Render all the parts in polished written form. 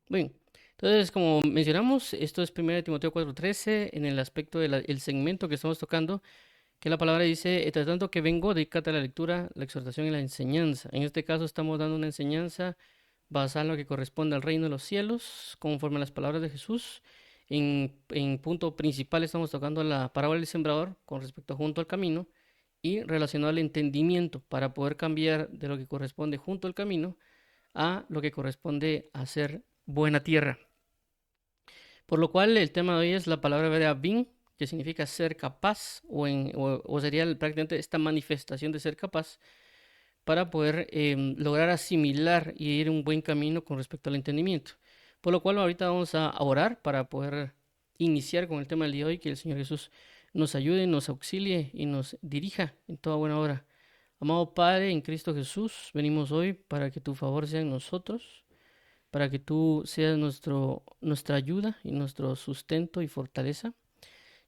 Bien, entonces como mencionamos, esto es 1 Timoteo 4:13 en el aspecto del segmento que estamos tocando, que la palabra dice, entre tanto que vengo, dedícate a la lectura, la exhortación y la enseñanza. En este caso estamos dando una enseñanza basada en lo que corresponde al reino de los cielos, conforme a las palabras de Jesús. En punto principal estamos tocando la parábola del sembrador con respecto junto al camino y relacionado al entendimiento para poder cambiar de lo que corresponde junto al camino a lo que corresponde a ser buena tierra. Por lo cual el tema de hoy es la palabra hebrea bin, que significa ser capaz, o sería prácticamente esta manifestación de ser capaz para poder lograr asimilar y ir un buen camino con respecto al entendimiento. Por lo cual ahorita vamos a orar para poder iniciar con el tema del día de hoy, que el Señor Jesús nos ayude, nos auxilie y nos dirija en toda buena hora. Amado Padre, en Cristo Jesús, venimos hoy para que tu favor sea en nosotros, para que tú seas nuestra ayuda y nuestro sustento y fortaleza,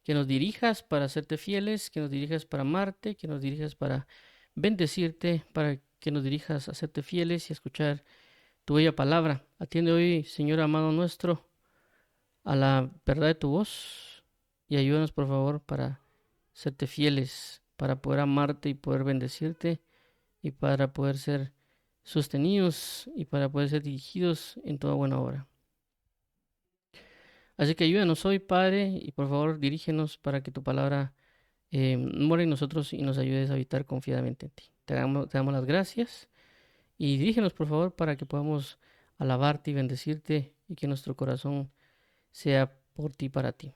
que nos dirijas para serte fieles, que nos dirijas para amarte, que nos dirijas para bendecirte, para que nos dirijas a serte fieles y a escuchar tu bella palabra. Atiende hoy, Señor amado nuestro, a la verdad de tu voz y ayúdanos, por favor, para serte fieles, para poder amarte y poder bendecirte y para poder ser sostenidos y para poder ser dirigidos en toda buena obra. Así que ayúdanos hoy, Padre, y por favor dirígenos para que tu palabra more en nosotros y nos ayudes a habitar confiadamente en ti. Te damos las gracias y dirígenos, por favor, para que podamos alabarte y bendecirte y que nuestro corazón sea por ti, para ti.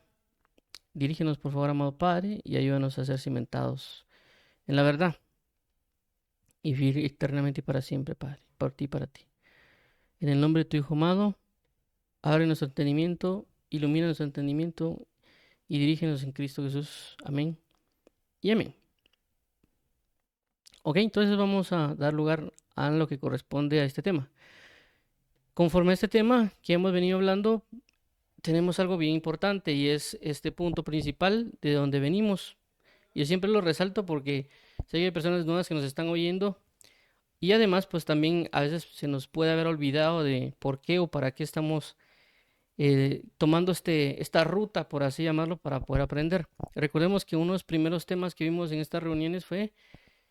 Dirígenos, por favor, amado Padre, y ayúdanos a ser cimentados en la verdad y vivir eternamente y para siempre, Padre, por ti, para ti. En el nombre de tu Hijo amado, abre nuestro entendimiento, ilumina nuestro entendimiento y dirígenos en Cristo Jesús. Amén y amén. Ok, entonces vamos a dar lugar a lo que corresponde a este tema. Conforme a este tema que hemos venido hablando, tenemos algo bien importante y es este punto principal de donde venimos. Yo siempre lo resalto porque sé que hay personas nuevas que nos están oyendo y además pues también a veces se nos puede haber olvidado de por qué o para qué estamos tomando esta ruta, por así llamarlo, para poder aprender. Recordemos que uno de los primeros temas que vimos en estas reuniones fue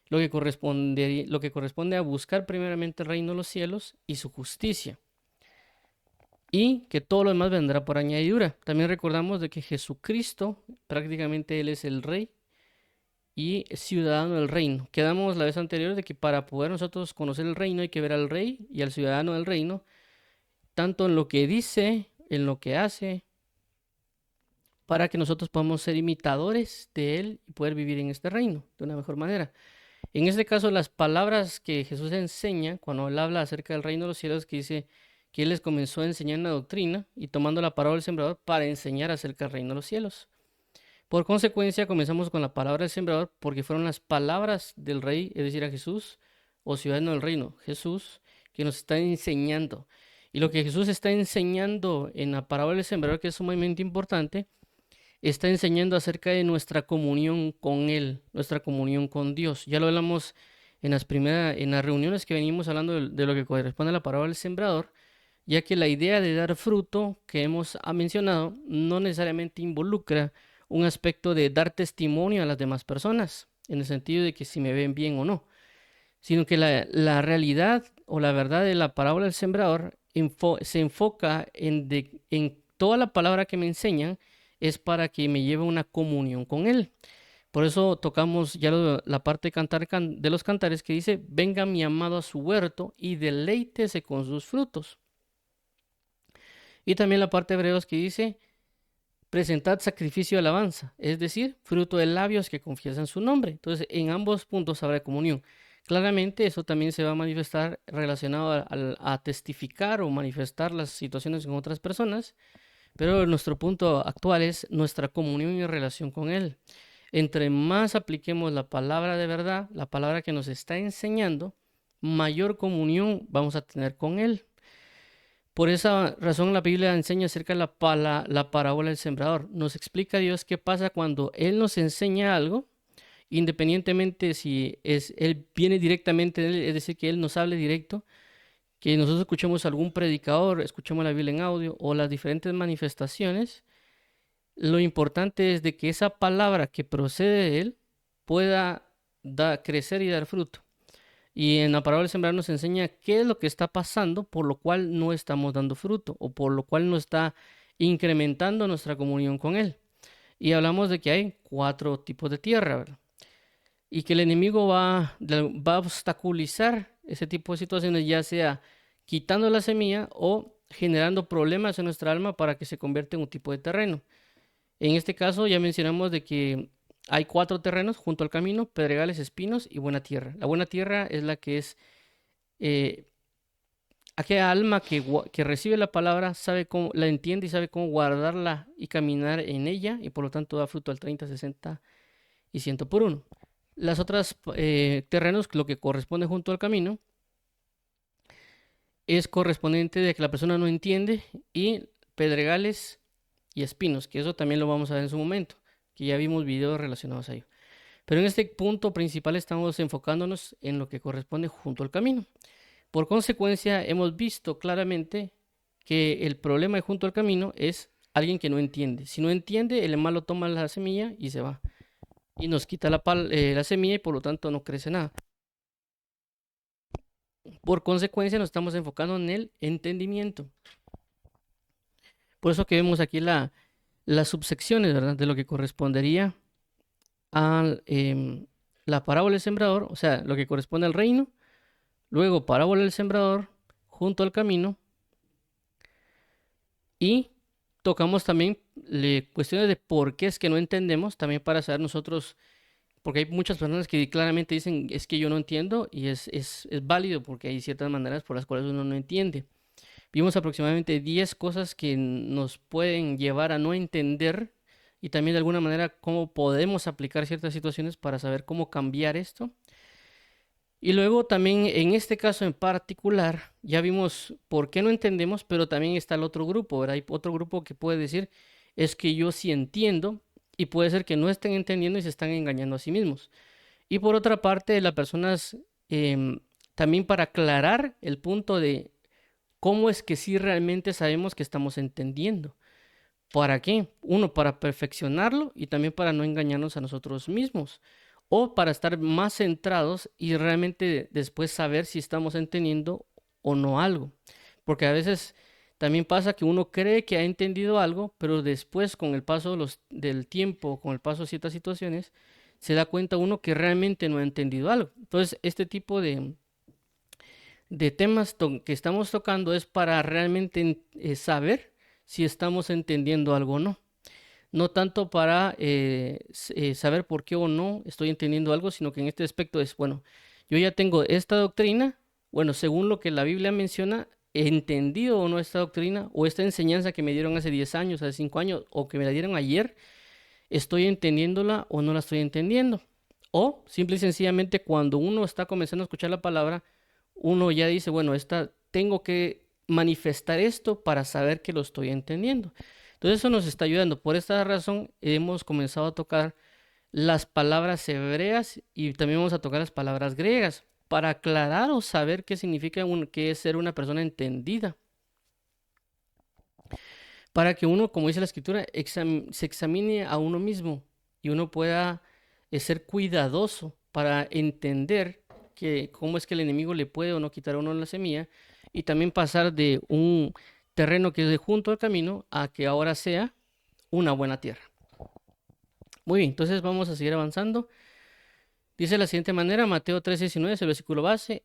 lo que corresponde a buscar primeramente el reino de los cielos y su justicia, y que todo lo demás vendrá por añadidura. También recordamos de que Jesucristo, prácticamente Él es el Rey y ciudadano del reino. Quedamos la vez anterior de que para poder nosotros conocer el reino hay que ver al Rey y al ciudadano del reino, tanto en lo que dice, en lo que hace, para que nosotros podamos ser imitadores de Él y poder vivir en este reino de una mejor manera. En este caso, las palabras que Jesús enseña cuando Él habla acerca del reino de los cielos, que dice que Él les comenzó a enseñar una doctrina y tomando la parábola del sembrador para enseñar acerca del reino de los cielos. Por consecuencia, comenzamos con la palabra del sembrador porque fueron las palabras del rey, es decir, a Jesús, o ciudadano del reino, Jesús, que nos está enseñando. Y lo que Jesús está enseñando en la parábola del sembrador, que es sumamente importante, está enseñando acerca de nuestra comunión con Él, nuestra comunión con Dios. Ya lo hablamos en las reuniones que venimos hablando de lo que corresponde a la parábola del sembrador, ya que la idea de dar fruto que hemos mencionado no necesariamente involucra un aspecto de dar testimonio a las demás personas, en el sentido de que si me ven bien o no, sino que la realidad o la verdad de la parábola del sembrador se enfoca en toda la palabra que me enseñan es para que me lleve una comunión con Él. Por eso tocamos ya la parte de cantar de los cantares que dice, venga mi amado a su huerto y deleítese con sus frutos. Y también la parte de Hebreos que dice, presentad sacrificio de alabanza, es decir, fruto de labios que confiesan su nombre. Entonces, en ambos puntos habrá comunión. Claramente, eso también se va a manifestar relacionado a testificar o manifestar las situaciones con otras personas, pero nuestro punto actual es nuestra comunión y relación con Él. Entre más apliquemos la palabra de verdad, la palabra que nos está enseñando, mayor comunión vamos a tener con Él. Por esa razón la Biblia enseña acerca de la parábola del sembrador. Nos explica Dios qué pasa cuando Él nos enseña algo, independientemente si Él viene directamente de Él, es decir, que Él nos hable directo, que nosotros escuchemos algún predicador, escuchemos la Biblia en audio o las diferentes manifestaciones, lo importante es de que esa palabra que procede de él pueda crecer y dar fruto. Y en la parábola del sembrador nos enseña qué es lo que está pasando, por lo cual no estamos dando fruto o por lo cual no está incrementando nuestra comunión con él. Y hablamos de que hay 4 tipos de tierra, ¿verdad? Y que el enemigo va a obstaculizar ese tipo de situaciones, ya sea quitando la semilla o generando problemas en nuestra alma para que se convierta en un tipo de terreno. En este caso ya mencionamos de que hay 4 terrenos junto al camino: pedregales, espinos y buena tierra. La buena tierra es la que es aquella alma que recibe la palabra, sabe cómo, la entiende y sabe cómo guardarla y caminar en ella, y por lo tanto da fruto al 30, 60 y 100 por 1. Las otras terrenos, lo que corresponde junto al camino, es correspondiente de que la persona no entiende, y pedregales y espinos, que eso también lo vamos a ver en su momento, que ya vimos videos relacionados a ello. Pero en este punto principal estamos enfocándonos en lo que corresponde junto al camino. Por consecuencia, hemos visto claramente que el problema de junto al camino es alguien que no entiende. Si no entiende, el malo toma la semilla y se va. Y nos quita la semilla y por lo tanto no crece nada. Por consecuencia, nos estamos enfocando en el entendimiento. Por eso que vemos aquí las subsecciones, ¿verdad?, de lo que correspondería a la parábola del sembrador, o sea, lo que corresponde al reino. Luego, parábola del sembrador, junto al camino. Y tocamos también cuestiones de por qué es que no entendemos, también para saber nosotros, porque hay muchas personas que claramente dicen, es que yo no entiendo, y es válido porque hay ciertas maneras por las cuales uno no entiende. Vimos aproximadamente 10 cosas que nos pueden llevar a no entender, y también de alguna manera cómo podemos aplicar ciertas situaciones para saber cómo cambiar esto. Y luego también en este caso en particular ya vimos por qué no entendemos, pero también está el otro grupo, ¿verdad? Hay otro grupo que puede decir, es que yo sí entiendo, y puede ser que no estén entendiendo y se están engañando a sí mismos. Y por otra parte, las personas también, para aclarar el punto de cómo es que sí realmente sabemos que estamos entendiendo. ¿Para qué? Uno, para perfeccionarlo, y también para no engañarnos a nosotros mismos, o para estar más centrados y realmente después saber si estamos entendiendo o no algo. Porque a veces también pasa que uno cree que ha entendido algo, pero después, con el paso del tiempo, con el paso de ciertas situaciones, se da cuenta uno que realmente no ha entendido algo. Entonces, este tipo de temas que estamos tocando es para realmente saber si estamos entendiendo algo o no. No tanto para saber por qué o no estoy entendiendo algo, sino que en este aspecto es, bueno, yo ya tengo esta doctrina, bueno, según lo que la Biblia menciona, ¿he entendido o no esta doctrina o esta enseñanza que me dieron hace 10 años, hace 5 años, o que me la dieron ayer? ¿Estoy entendiéndola o no la estoy entendiendo? O simple y sencillamente, cuando uno está comenzando a escuchar la palabra, uno ya dice, bueno, tengo que manifestar esto para saber que lo estoy entendiendo. Entonces eso nos está ayudando. Por esta razón hemos comenzado a tocar las palabras hebreas y también vamos a tocar las palabras griegas para aclarar o saber qué significa qué es ser una persona entendida. Para que uno, como dice la escritura, se examine a uno mismo y uno pueda ser cuidadoso para entender cómo es que el enemigo le puede o no quitar a uno la semilla, y también pasar de un terreno que es de junto al camino a que ahora sea una buena tierra. Muy bien, entonces vamos a seguir avanzando. Dice de la siguiente manera, Mateo 3:19 es el versículo base.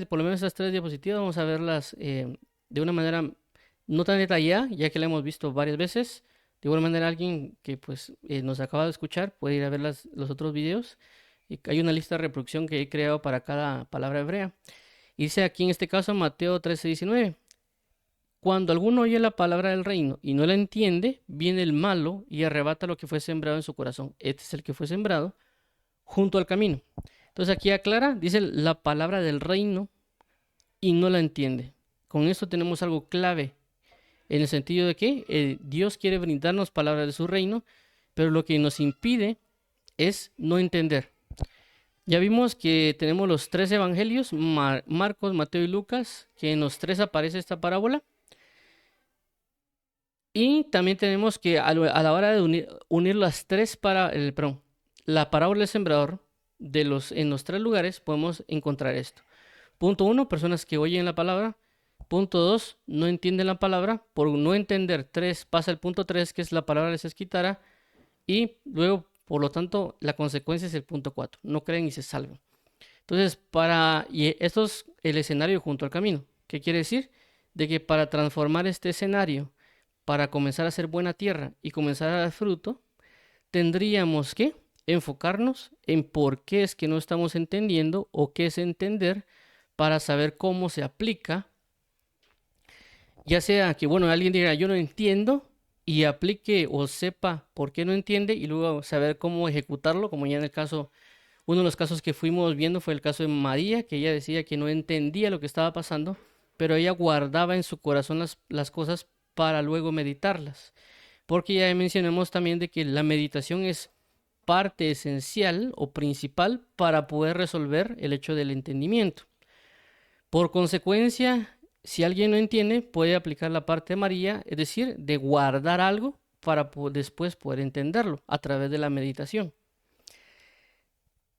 Por lo menos estas 3 diapositivas, vamos a verlas de una manera no tan detallada, ya que la hemos visto varias veces. De igual manera, alguien que pues nos acaba de escuchar puede ir a ver los otros videos. Y hay una lista de reproducción que he creado para cada palabra hebrea. Y dice aquí en este caso Mateo 13:19. Cuando alguno oye la palabra del reino y no la entiende, viene el malo y arrebata lo que fue sembrado en su corazón. Este es el que fue sembrado junto al camino. Entonces aquí aclara, dice la palabra del reino y no la entiende. Con esto tenemos algo clave, en el sentido de que Dios quiere brindarnos palabras de su reino, pero lo que nos impide es no entender. Ya vimos que tenemos los tres evangelios, Marcos, Mateo y Lucas, que en los tres aparece esta parábola. Y también tenemos que a la hora de unir las tres perdón, la parábola del sembrador en los tres lugares podemos encontrar esto. Punto uno, personas que oyen la palabra. Punto dos, no entienden la palabra. Por no entender, tres, pasa el punto tres, que es la palabra les es quitada. Y luego, por lo tanto, la consecuencia es el punto cuatro. No creen y se salvan. Entonces, esto es el escenario junto al camino. ¿Qué quiere decir? De que para transformar este escenario, para comenzar a ser buena tierra y comenzar a dar fruto, tendríamos que enfocarnos en por qué es que no estamos entendiendo o qué es entender para saber cómo se aplica. Ya sea que, bueno, alguien diga, yo no entiendo y aplique o sepa por qué no entiende y luego saber cómo ejecutarlo, como ya en el caso, uno de los casos que fuimos viendo fue el caso de María, que ella decía que no entendía lo que estaba pasando, pero ella guardaba en su corazón las cosas para luego meditarlas. Porque ya mencionamos también de que la meditación es parte esencial o principal para poder resolver el hecho del entendimiento. Por consecuencia, si alguien no entiende, puede aplicar la parte de María, es decir, de guardar algo para después poder entenderlo a través de la meditación.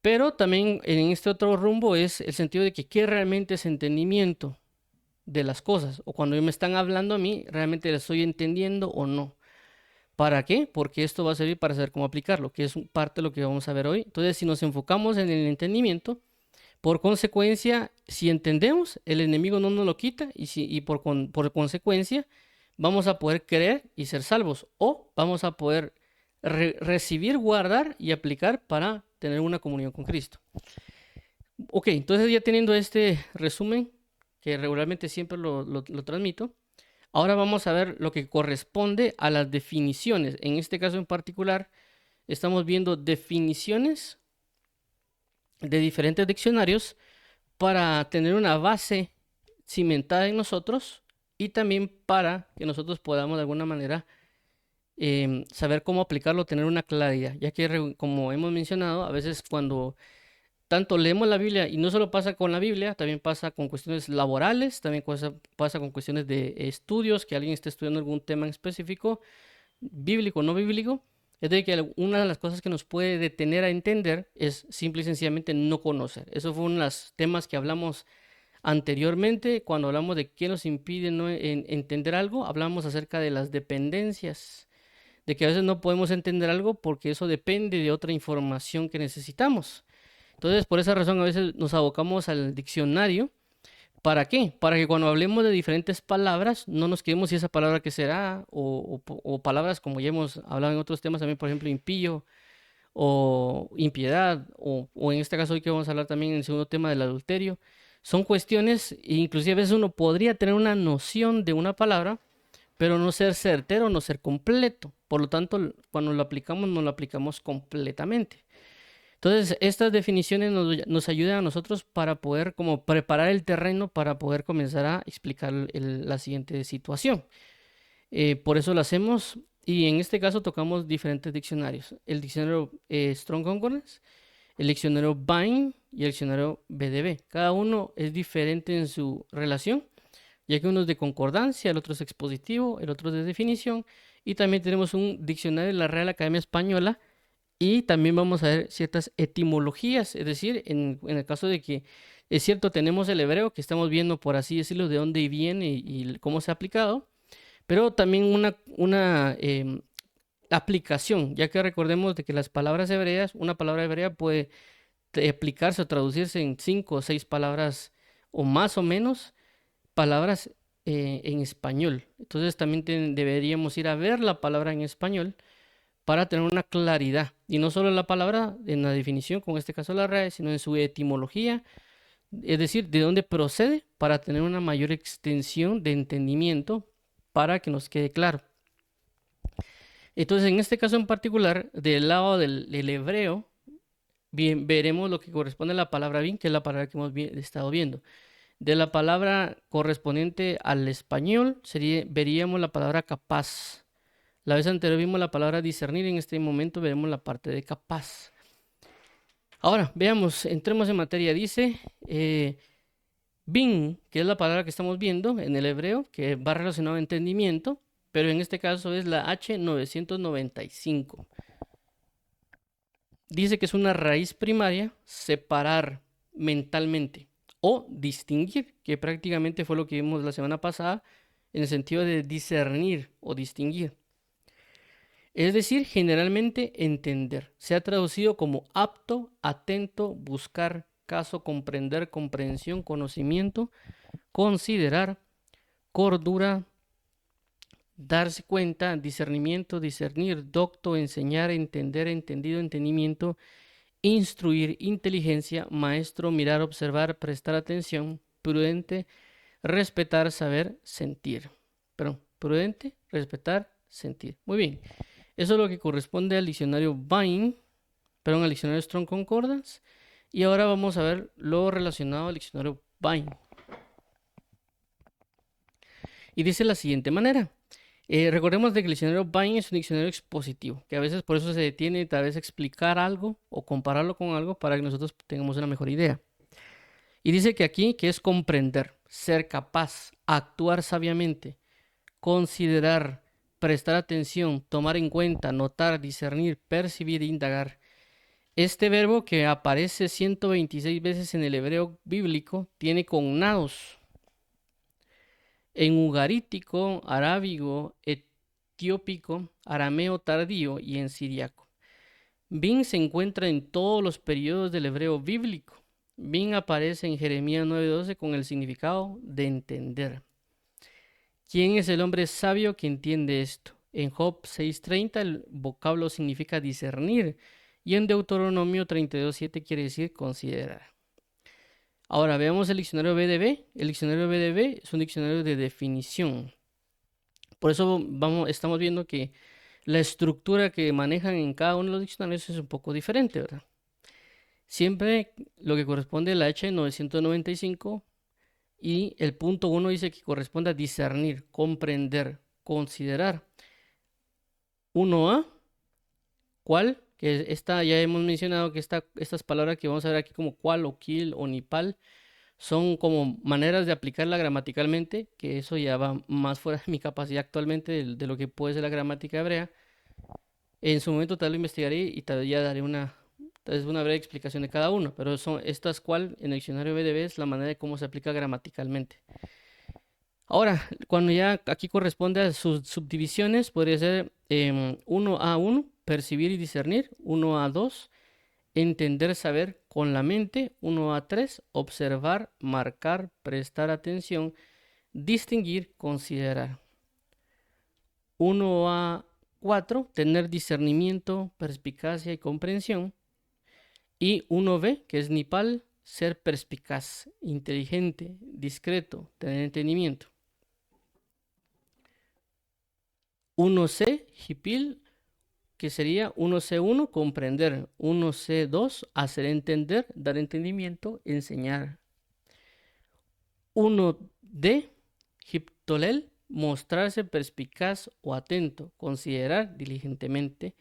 Pero también en este otro rumbo es el sentido de que qué realmente es entendimiento de las cosas, o cuando me están hablando a mí, realmente lo estoy entendiendo o no. ¿Para qué? Porque esto va a servir para saber cómo aplicarlo, que es parte de lo que vamos a ver hoy. Entonces, si nos enfocamos en el entendimiento, por consecuencia, si entendemos, el enemigo no nos lo quita y por consecuencia vamos a poder creer y ser salvos o vamos a poder recibir, guardar y aplicar para tener una comunión con Cristo. Ok, entonces ya teniendo este resumen, que regularmente siempre lo transmito, ahora vamos a ver lo que corresponde a las definiciones. En este caso en particular, estamos viendo definiciones de diferentes diccionarios para tener una base cimentada en nosotros y también para que nosotros podamos de alguna manera saber cómo aplicarlo, tener una claridad, ya que como hemos mencionado, a veces cuando tanto leemos la Biblia, y no solo pasa con la Biblia, también pasa con cuestiones laborales, también pasa con cuestiones de estudios, que alguien esté estudiando algún tema en específico, bíblico o no bíblico, es de que una de las cosas que nos puede detener a entender es simple y sencillamente no conocer. Eso fue uno de los temas que hablamos anteriormente, cuando hablamos de qué nos impide no entender algo, hablamos acerca de las dependencias, de que a veces no podemos entender algo porque eso depende de otra información que necesitamos. Entonces, por esa razón, a veces nos abocamos al diccionario. ¿Para qué? Para que cuando hablemos de diferentes palabras, no nos quedemos si esa palabra que será, o palabras como ya hemos hablado en otros temas también, por ejemplo, impío o impiedad, o en este caso hoy que vamos a hablar también en el segundo tema del adulterio. Son cuestiones, inclusive a veces uno podría tener una noción de una palabra, pero no ser certero, no ser completo. Por lo tanto, cuando lo aplicamos, no lo aplicamos completamente. Entonces, estas definiciones nos ayudan a nosotros para poder como preparar el terreno para poder comenzar a explicar la siguiente situación. Por eso lo hacemos y en este caso tocamos diferentes diccionarios. El diccionario Strong Concordance, el diccionario Vine y el diccionario BDB. Cada uno es diferente en su relación, ya que uno es de concordancia, el otro es expositivo, el otro es de definición. Y también tenemos un diccionario de la Real Academia Española. Y también vamos a ver ciertas etimologías, es decir, en el caso de que es cierto, tenemos el hebreo que estamos viendo, por así decirlo, de dónde viene y cómo se ha aplicado, pero también una aplicación, ya que recordemos de que las palabras hebreas, una palabra hebrea puede aplicarse o traducirse en 5 o 6 palabras o más o menos palabras en español. Entonces también deberíamos ir a ver la palabra en español para tener una claridad, y no solo la palabra en la definición, como en este caso la RAE, sino en su etimología, es decir, de dónde procede, para tener una mayor extensión de entendimiento para que nos quede claro. Entonces, en este caso en particular, del lado del hebreo, bien, veremos lo que corresponde a la palabra bien, que es la palabra que hemos estado viendo. De la palabra correspondiente al español, veríamos la palabra capaz. La vez anterior vimos la palabra discernir, en este momento veremos la parte de capaz. Ahora, veamos, entremos en materia. Dice bin, que es la palabra que estamos viendo en el hebreo, que va relacionado a entendimiento, pero en este caso es la H995. Dice que es una raíz primaria, separar mentalmente o distinguir, que prácticamente fue lo que vimos la semana pasada en el sentido de discernir o distinguir. Es decir, generalmente entender. Se ha traducido como apto, atento, buscar, caso, comprender, comprensión, conocimiento, considerar, cordura, darse cuenta, discernimiento, discernir, docto, enseñar, entender, entendido, entendimiento, instruir, inteligencia, maestro, mirar, observar, prestar atención, prudente, respetar, saber, sentir. Perdón, prudente, respetar, sentir. Muy bien. Eso es lo que corresponde al diccionario Vine, perdón, al diccionario Strong Concordance. Y ahora vamos a ver lo relacionado al diccionario Vine. Y dice de la siguiente manera. Recordemos de que el diccionario Vine es un diccionario expositivo, que a veces por eso se detiene tal vez explicar algo o compararlo con algo para que nosotros tengamos una mejor idea. Y dice que aquí que es comprender, ser capaz, actuar sabiamente, considerar, prestar atención, tomar en cuenta, notar, discernir, percibir, indagar. Este verbo que aparece 126 veces en el hebreo bíblico tiene cognados en ugarítico, arábigo, etiópico, arameo tardío y en siriaco. Bin se encuentra en todos los periodos del hebreo bíblico. Bin aparece en Jeremías 9:12 con el significado de entender. ¿Quién es el hombre sabio que entiende esto? En Job 6:30 el vocablo significa discernir y en Deuteronomio 32:7 quiere decir considerar. Ahora veamos el diccionario BDB. El diccionario BDB es un diccionario de definición. Por eso estamos viendo que la estructura que manejan en cada uno de los diccionarios es un poco diferente, ¿verdad? Siempre lo que corresponde a la H995 y el punto 1 dice que corresponde a discernir, comprender, considerar. 1A, ¿cuál? Que esta ya hemos mencionado que estas palabras que vamos a ver aquí como cual o quil o nipal son como maneras de aplicarla gramaticalmente, que eso ya va más fuera de mi capacidad actualmente de lo que puede ser la gramática hebrea. En su momento tal vez lo investigaré y tal vez ya daré una breve explicación de cada uno, pero estas cual en el diccionario BDB es la manera de cómo se aplica gramaticalmente. Ahora, cuando ya aquí corresponde a sus subdivisiones, podría ser 1A1, percibir y discernir, 1A2, entender, saber con la mente, 1A3, observar, marcar, prestar atención, distinguir, considerar. 1A4, tener discernimiento, perspicacia y comprensión. Y 1B, que es nipal, ser perspicaz, inteligente, discreto, tener entendimiento. 1C, hipil, que sería 1C1, comprender. 1C2, hacer entender, dar entendimiento, enseñar. 1D, hiptolel, mostrarse perspicaz o atento, considerar diligentemente.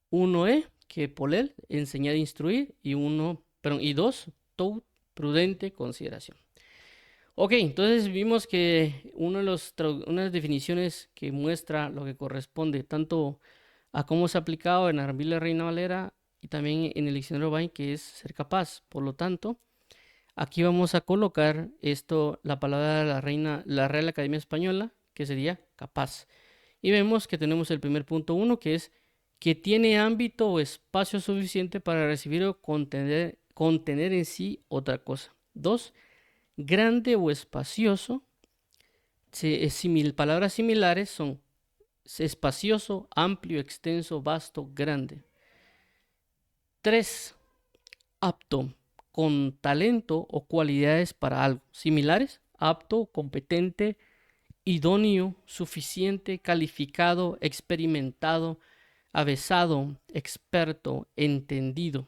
1E, que polel, enseñar, instruir. Y 2, tout, prudente, consideración. Ok, entonces vimos que unas definiciones que muestra lo que corresponde tanto a cómo se ha aplicado en la Biblia Reina Valera y también en el diccionario Vine, que es ser capaz. Por lo tanto, aquí vamos a colocar la palabra de la Real Academia Española, que sería capaz. Y vemos que tenemos el primer punto 1, que es que tiene ámbito o espacio suficiente para recibir o contener en sí otra cosa. 2, grande o espacioso. Palabras similares son espacioso, amplio, extenso, vasto, grande. 3, apto, con talento o cualidades para algo. Similares, apto, competente, idóneo, suficiente, calificado, experimentado, avesado, experto, entendido.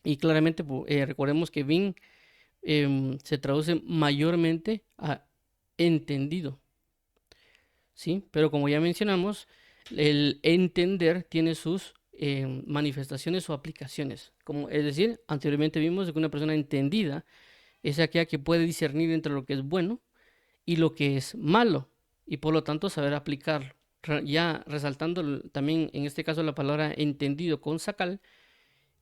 Y claramente recordemos que bin se traduce mayormente a entendido, ¿sí? Pero como ya mencionamos, el entender tiene sus manifestaciones o aplicaciones. Como, es decir, anteriormente vimos que una persona entendida es aquella que puede discernir entre lo que es bueno y lo que es malo, y por lo tanto saber aplicarlo. Ya resaltando también en este caso la palabra entendido con sacal,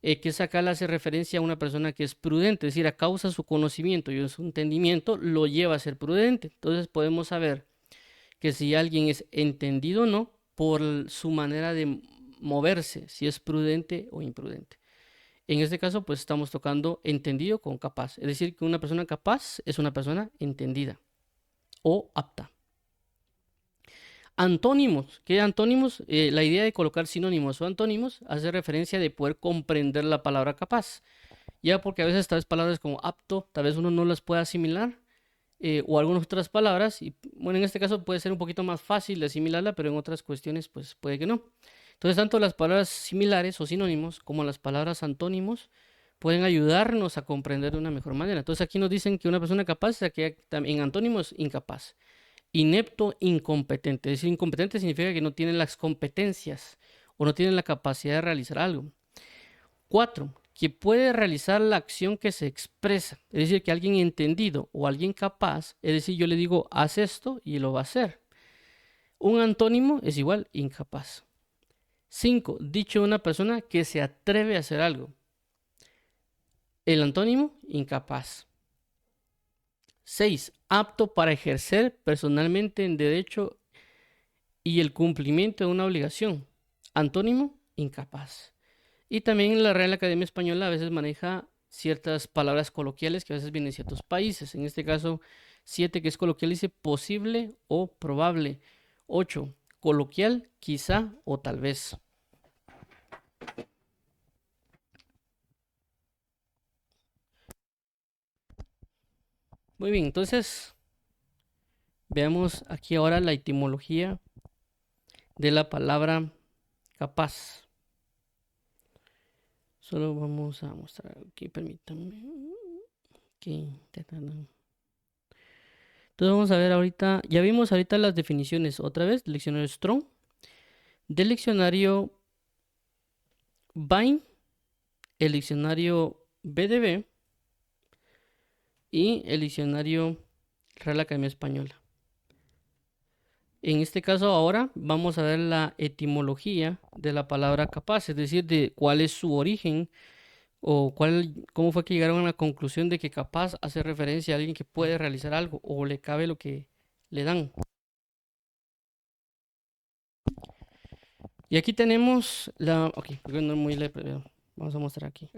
que sacal hace referencia a una persona que es prudente, es decir, a causa de su conocimiento y su entendimiento lo lleva a ser prudente. Entonces podemos saber que si alguien es entendido o no por su manera de moverse, si es prudente o imprudente. En este caso, pues estamos tocando entendido con capaz, es decir, que una persona capaz es una persona entendida o apta. Antónimos. ¿Qué antónimos? La idea de colocar sinónimos o antónimos hace referencia de poder comprender la palabra capaz. Ya porque a veces tal vez palabras como apto, tal vez uno no las pueda asimilar, o algunas otras palabras, y bueno, en este caso puede ser un poquito más fácil de asimilarla, pero en otras cuestiones pues puede que no. Entonces, tanto las palabras similares o sinónimos como las palabras antónimos pueden ayudarnos a comprender de una mejor manera. Entonces, aquí nos dicen que una persona capaz es aquella, en antónimos, incapaz. Inepto, incompetente. Es decir, incompetente significa que no tiene las competencias o no tiene la capacidad de realizar algo. 4. Que puede realizar la acción que se expresa. Es decir, que alguien entendido o alguien capaz, es decir, yo le digo, haz esto y lo va a hacer. Un antónimo es igual, incapaz. 5. Dicho de una persona que se atreve a hacer algo. El antónimo, incapaz. 6. Apto para ejercer personalmente en derecho y el cumplimiento de una obligación. Antónimo, incapaz. Y también la Real Academia Española a veces maneja ciertas palabras coloquiales que a veces vienen de ciertos países. En este caso, 7, que es coloquial, dice posible o probable. 8, coloquial, quizá o tal vez. Muy bien, entonces veamos aquí ahora la etimología de la palabra capaz. Solo vamos a mostrar aquí, permítanme. Aquí. Entonces vamos a ver ahorita, ya vimos ahorita las definiciones otra vez, del diccionario Strong, del diccionario Vine, el diccionario BDB y el diccionario Real Academia Española. En este caso ahora vamos a ver la etimología de la palabra capaz, es decir, de cuál es su origen o cómo fue que llegaron a la conclusión de que capaz hace referencia a alguien que puede realizar algo o le cabe lo que le dan. Y aquí tenemos la... Ok, porque no es muy leve, pero vamos a mostrar aquí.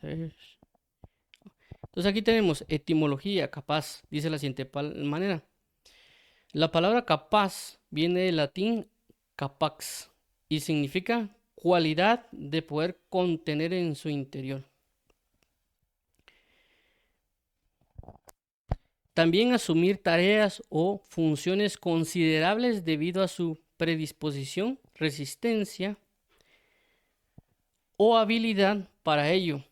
Entonces aquí tenemos etimología, capaz, dice la siguiente manera. La palabra capaz viene del latín capax y significa cualidad de poder contener en su interior. También asumir tareas o funciones considerables debido a su predisposición, resistencia o habilidad para ello.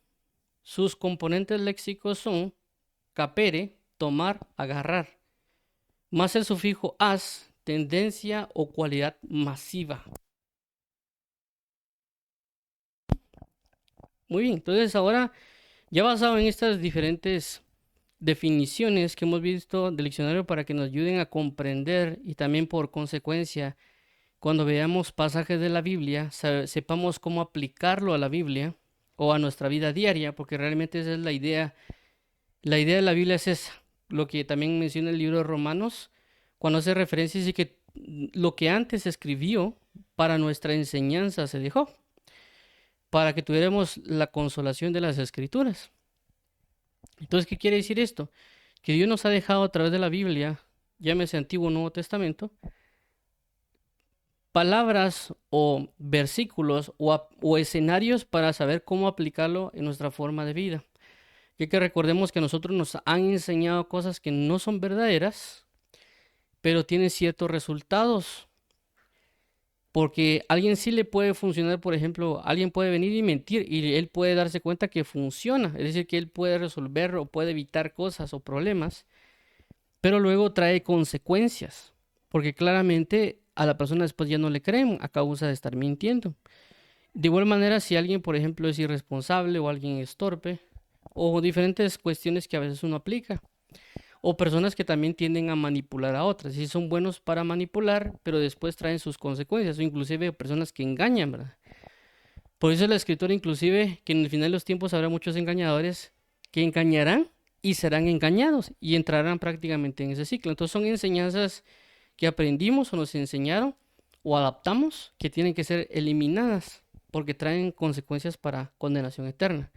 Sus componentes léxicos son capere, tomar, agarrar, más el sufijo as, tendencia o cualidad masiva. Muy bien, entonces ahora, ya basado en estas diferentes definiciones que hemos visto del diccionario para que nos ayuden a comprender y también por consecuencia, cuando veamos pasajes de la Biblia, sepamos cómo aplicarlo a la Biblia o a nuestra vida diaria, porque realmente esa es la idea. La idea de la Biblia es esa, lo que también menciona el libro de Romanos, cuando hace referencia dice que lo que antes se escribió para nuestra enseñanza se dejó, para que tuviéramos la consolación de las Escrituras. Entonces, ¿qué quiere decir esto? Que Dios nos ha dejado a través de la Biblia, llámese Antiguo o Nuevo Testamento, palabras o versículos o escenarios para saber cómo aplicarlo en nuestra forma de vida. Y que recordemos que a nosotros nos han enseñado cosas que no son verdaderas, pero tienen ciertos resultados. Porque a alguien sí le puede funcionar, por ejemplo, alguien puede venir y mentir y él puede darse cuenta que funciona, es decir, que él puede resolver o puede evitar cosas o problemas, pero luego trae consecuencias, porque claramente a la persona después ya no le creen a causa de estar mintiendo. De igual manera, si alguien, por ejemplo, es irresponsable o alguien es torpe, o diferentes cuestiones que a veces uno aplica, o personas que también tienden a manipular a otras, y son buenos para manipular, pero después traen sus consecuencias, o inclusive personas que engañan, ¿verdad? Por eso la escritura inclusive que en el final de los tiempos habrá muchos engañadores que engañarán y serán engañados y entrarán prácticamente en ese ciclo. Entonces son enseñanzas que aprendimos o nos enseñaron o adaptamos que tienen que ser eliminadas porque traen consecuencias para condenación eterna.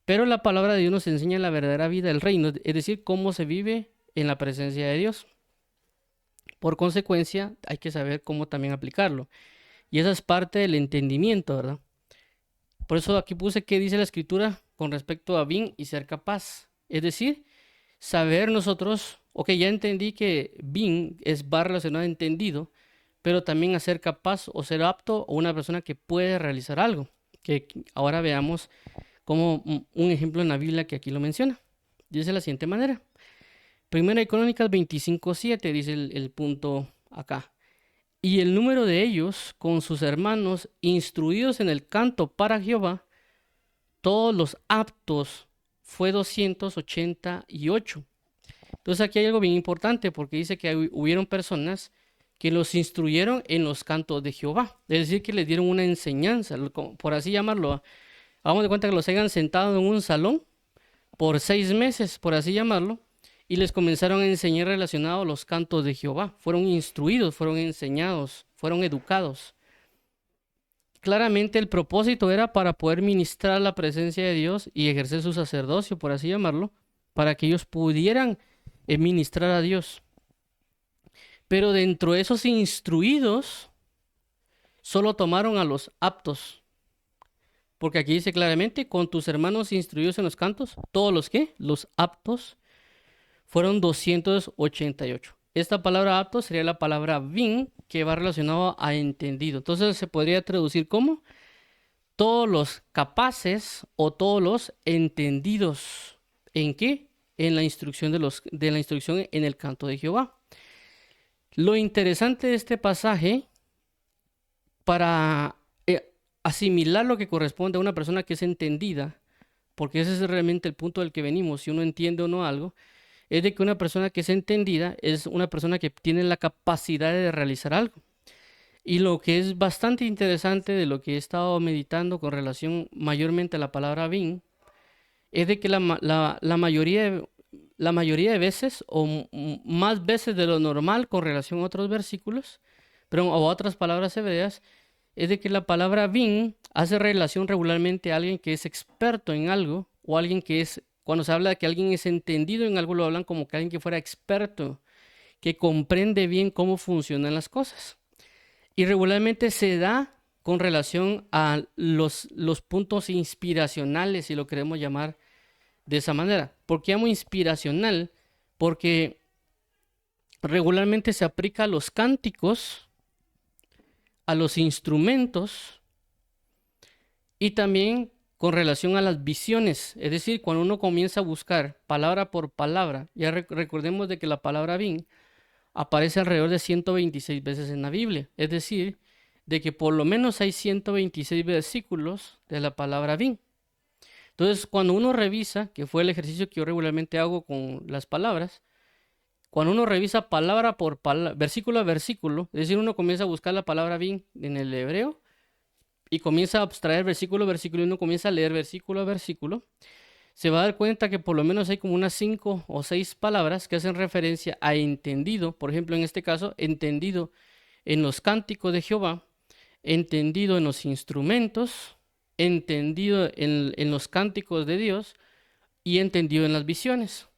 Pero la palabra de Dios nos enseña la verdadera vida del reino, es decir, cómo se vive en la presencia de Dios. Por consecuencia, hay que saber cómo también aplicarlo. Y esa es parte del entendimiento, ¿verdad? Por eso aquí puse qué dice la escritura con respecto a bin y ser capaz. Es decir, saber nosotros, ok, ya entendí que bin va relacionado a entendido, pero también a ser capaz o ser apto o una persona que puede realizar algo. Que ahora veamos como un ejemplo en la Biblia que aquí lo menciona. Dice de la siguiente manera. Primera de Crónicas 25:7 dice el punto acá. Y el número de ellos con sus hermanos instruidos en el canto para Jehová, todos los aptos, fue 288. Entonces aquí hay algo bien importante porque dice que hubieron personas que los instruyeron en los cantos de Jehová. Es decir, que les dieron una enseñanza, por así llamarlo. Hagamos de cuenta que los hayan sentado en un salón por 6 meses, por así llamarlo, y les comenzaron a enseñar relacionado a los cantos de Jehová. Fueron instruidos, fueron enseñados, fueron educados. Claramente el propósito era para poder ministrar la presencia de Dios y ejercer su sacerdocio, por así llamarlo, para que ellos pudieran ministrar a Dios. Pero dentro de esos instruidos, solo tomaron a los aptos. Porque aquí dice claramente, con tus hermanos instruidos en los cantos, todos los que, los aptos, fueron 288. Esta palabra apto sería la palabra bin, que va relacionado a entendido. Entonces se podría traducir como todos los capaces o todos los entendidos. ¿En qué? En la instrucción de la instrucción en el canto de Jehová. Lo interesante de este pasaje, para asimilar lo que corresponde a una persona que es entendida, porque ese es realmente el punto del que venimos, si uno entiende o no algo, es de que una persona que es entendida es una persona que tiene la capacidad de realizar algo. Y lo que es bastante interesante de lo que he estado meditando con relación mayormente a la palabra bin, es de que la mayoría de veces, o más veces de lo normal con relación a otros versículos, pero o a otras palabras hebreas, es de que la palabra bin hace relación regularmente a alguien que es experto en algo, o alguien que es, cuando se habla de que alguien es entendido en algo, lo hablan como que alguien que fuera experto, que comprende bien cómo funcionan las cosas. Y regularmente se da con relación a los puntos inspiracionales, si lo queremos llamar de esa manera. ¿Por qué llamo inspiracional? Porque regularmente se aplica a los cánticos, a los instrumentos y también con relación a las visiones. Es decir, cuando uno comienza a buscar palabra por palabra, ya recordemos de que la palabra bin aparece alrededor de 126 veces en la Biblia. Es decir, de que por lo menos hay 126 versículos de la palabra bin. Entonces, cuando uno revisa, que fue el ejercicio que yo regularmente hago con las palabras, cuando uno revisa palabra por palabra, versículo a versículo, es decir, uno comienza a buscar la palabra bin en el hebreo y comienza a abstraer versículo a versículo y uno comienza a leer versículo a versículo, se va a dar cuenta que por lo menos hay como unas 5 o 6 palabras que hacen referencia a entendido. Por ejemplo, en este caso, entendido en los cánticos de Jehová, entendido en los instrumentos, entendido en los cánticos de Dios y entendido en las visiones.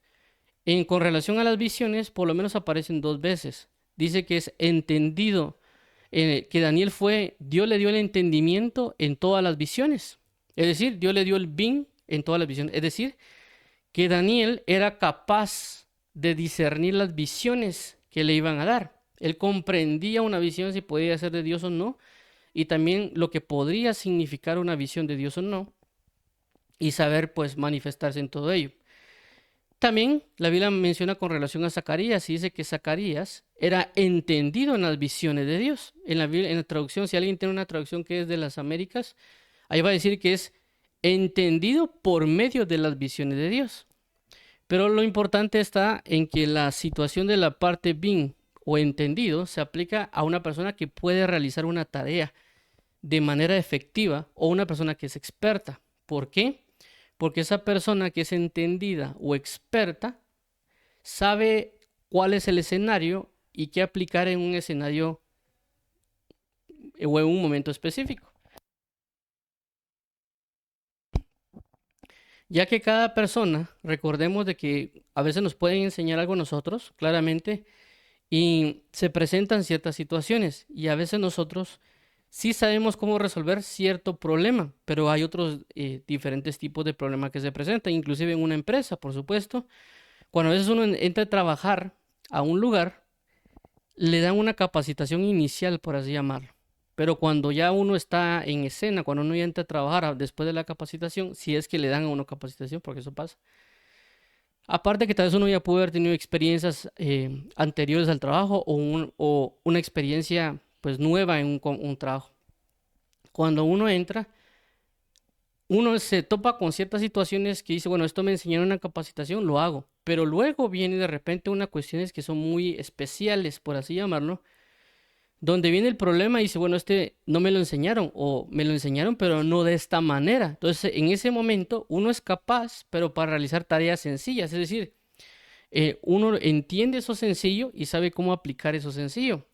Con relación a las visiones, por lo menos aparecen 2 veces. Dice que es entendido, que Dios le dio el entendimiento en todas las visiones. Es decir, Dios le dio el bin en todas las visiones. Es decir, que Daniel era capaz de discernir las visiones que le iban a dar. Él comprendía una visión si podía ser de Dios o no, y también lo que podría significar una visión de Dios o no, y saber pues manifestarse en todo ello. también la Biblia menciona con relación a Zacarías y dice que Zacarías era entendido en las visiones de Dios. En la Biblia, en la traducción, si alguien tiene una traducción que es de las Américas, ahí va a decir que es entendido por medio de las visiones de Dios. Pero lo importante está en que la situación de la parte bin o entendido se aplica a una persona que puede realizar una tarea de manera efectiva o una persona que es experta. ¿Por qué? Porque esa persona que es entendida o experta sabe cuál es el escenario y qué aplicar en un escenario o en un momento específico. Ya que cada persona, recordemos de que a veces nos pueden enseñar algo a nosotros, claramente, y se presentan ciertas situaciones y a veces nosotros sí sabemos cómo resolver cierto problema, pero hay otros diferentes tipos de problemas que se presentan, inclusive en una empresa, por supuesto. Cuando a veces uno entra a trabajar a un lugar, le dan una capacitación inicial, por así llamarlo. Pero cuando ya uno está en escena, cuando uno ya entra a trabajar después de la capacitación, si es que le dan a uno capacitación, porque eso pasa. Aparte que tal vez uno ya pudo haber tenido experiencias anteriores al trabajo o una experiencia pues nueva en un trabajo. Cuando uno entra, uno se topa con ciertas situaciones que dice, bueno, esto me enseñaron en una capacitación, lo hago. Pero luego viene de repente unas cuestiones que son muy especiales, por así llamarlo, donde viene el problema y dice, bueno, este no me lo enseñaron o me lo enseñaron, pero no de esta manera. Entonces, en ese momento, uno es capaz, pero para realizar tareas sencillas, es decir, uno entiende eso sencillo y sabe cómo aplicar eso sencillo.